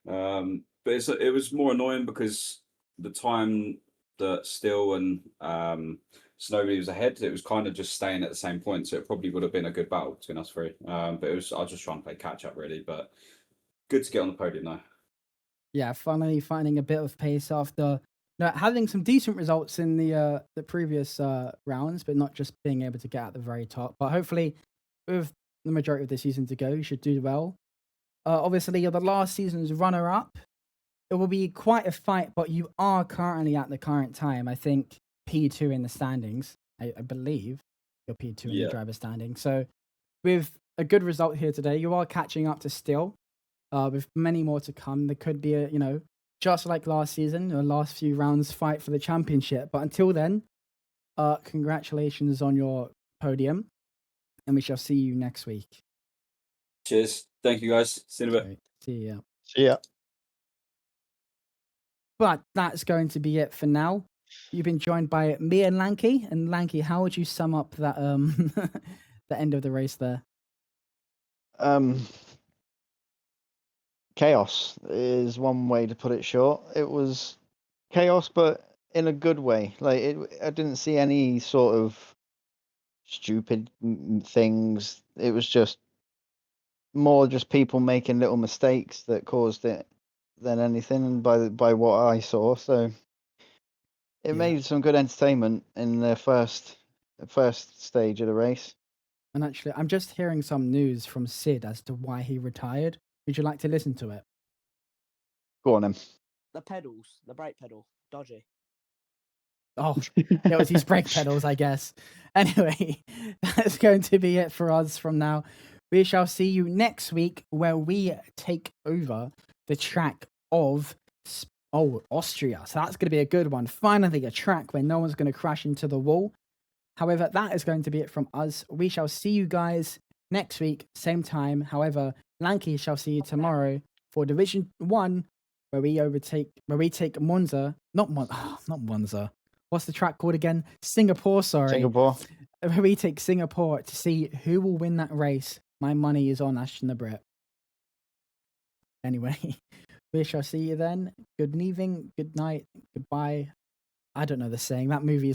Speaker 5: But it was more annoying because the time that Still and Snowby was ahead, it was kind of just staying at the same point. So it probably would have been a good battle between us three. But I was just trying to play catch up really. But good to get on the podium though.
Speaker 1: Yeah, finally finding a bit of pace after having some decent results in the previous rounds, but not just being able to get at the very top. But hopefully, with the majority of the season to go, you should do well. Obviously, you're the last season's runner-up. It will be quite a fight, but you are currently at the current time, I think, P2 in the standings. I believe you're P2 in the driver standing. So with a good result here today, you are catching up to Still. With many more to come, there could be just like last season, the last few rounds fight for the championship. But until then, congratulations on your podium, and we shall see you next week.
Speaker 5: Cheers. Thank you guys. See you in a bit.
Speaker 1: Great. See ya.
Speaker 2: See ya.
Speaker 1: But that's going to be it for now. You've been joined by me and Lanky. And Lanky, how would you sum up that the end of the race there?
Speaker 2: Chaos is one way to put it short. It was chaos, but in a good way. Like I didn't see any sort of stupid things. It was just more just people making little mistakes that caused it than anything by what I saw. So it made some good entertainment in the first stage of the race.
Speaker 1: And actually, I'm just hearing some news from Sid as to why he retired. Would you like to listen to it?
Speaker 2: Go on, then.
Speaker 3: The pedals, the brake pedal, dodgy.
Speaker 1: Oh, it was his brake pedals, I guess. Anyway, that's going to be it for us from now. We shall see you next week where we take over the track of Austria. So that's going to be a good one. Finally, a track where no one's going to crash into the wall. However, that is going to be it from us. We shall see you guys next week, same time. However, Lanky shall see you tomorrow for Division 1, where we take Monza. Not Monza. What's the track called again? Singapore, sorry.
Speaker 2: Singapore.
Speaker 1: Where we take Singapore to see who will win that race. My money is on Ashton the Brit. Anyway, we shall see you then. Good evening, good night, goodbye. I don't know the saying. That movie is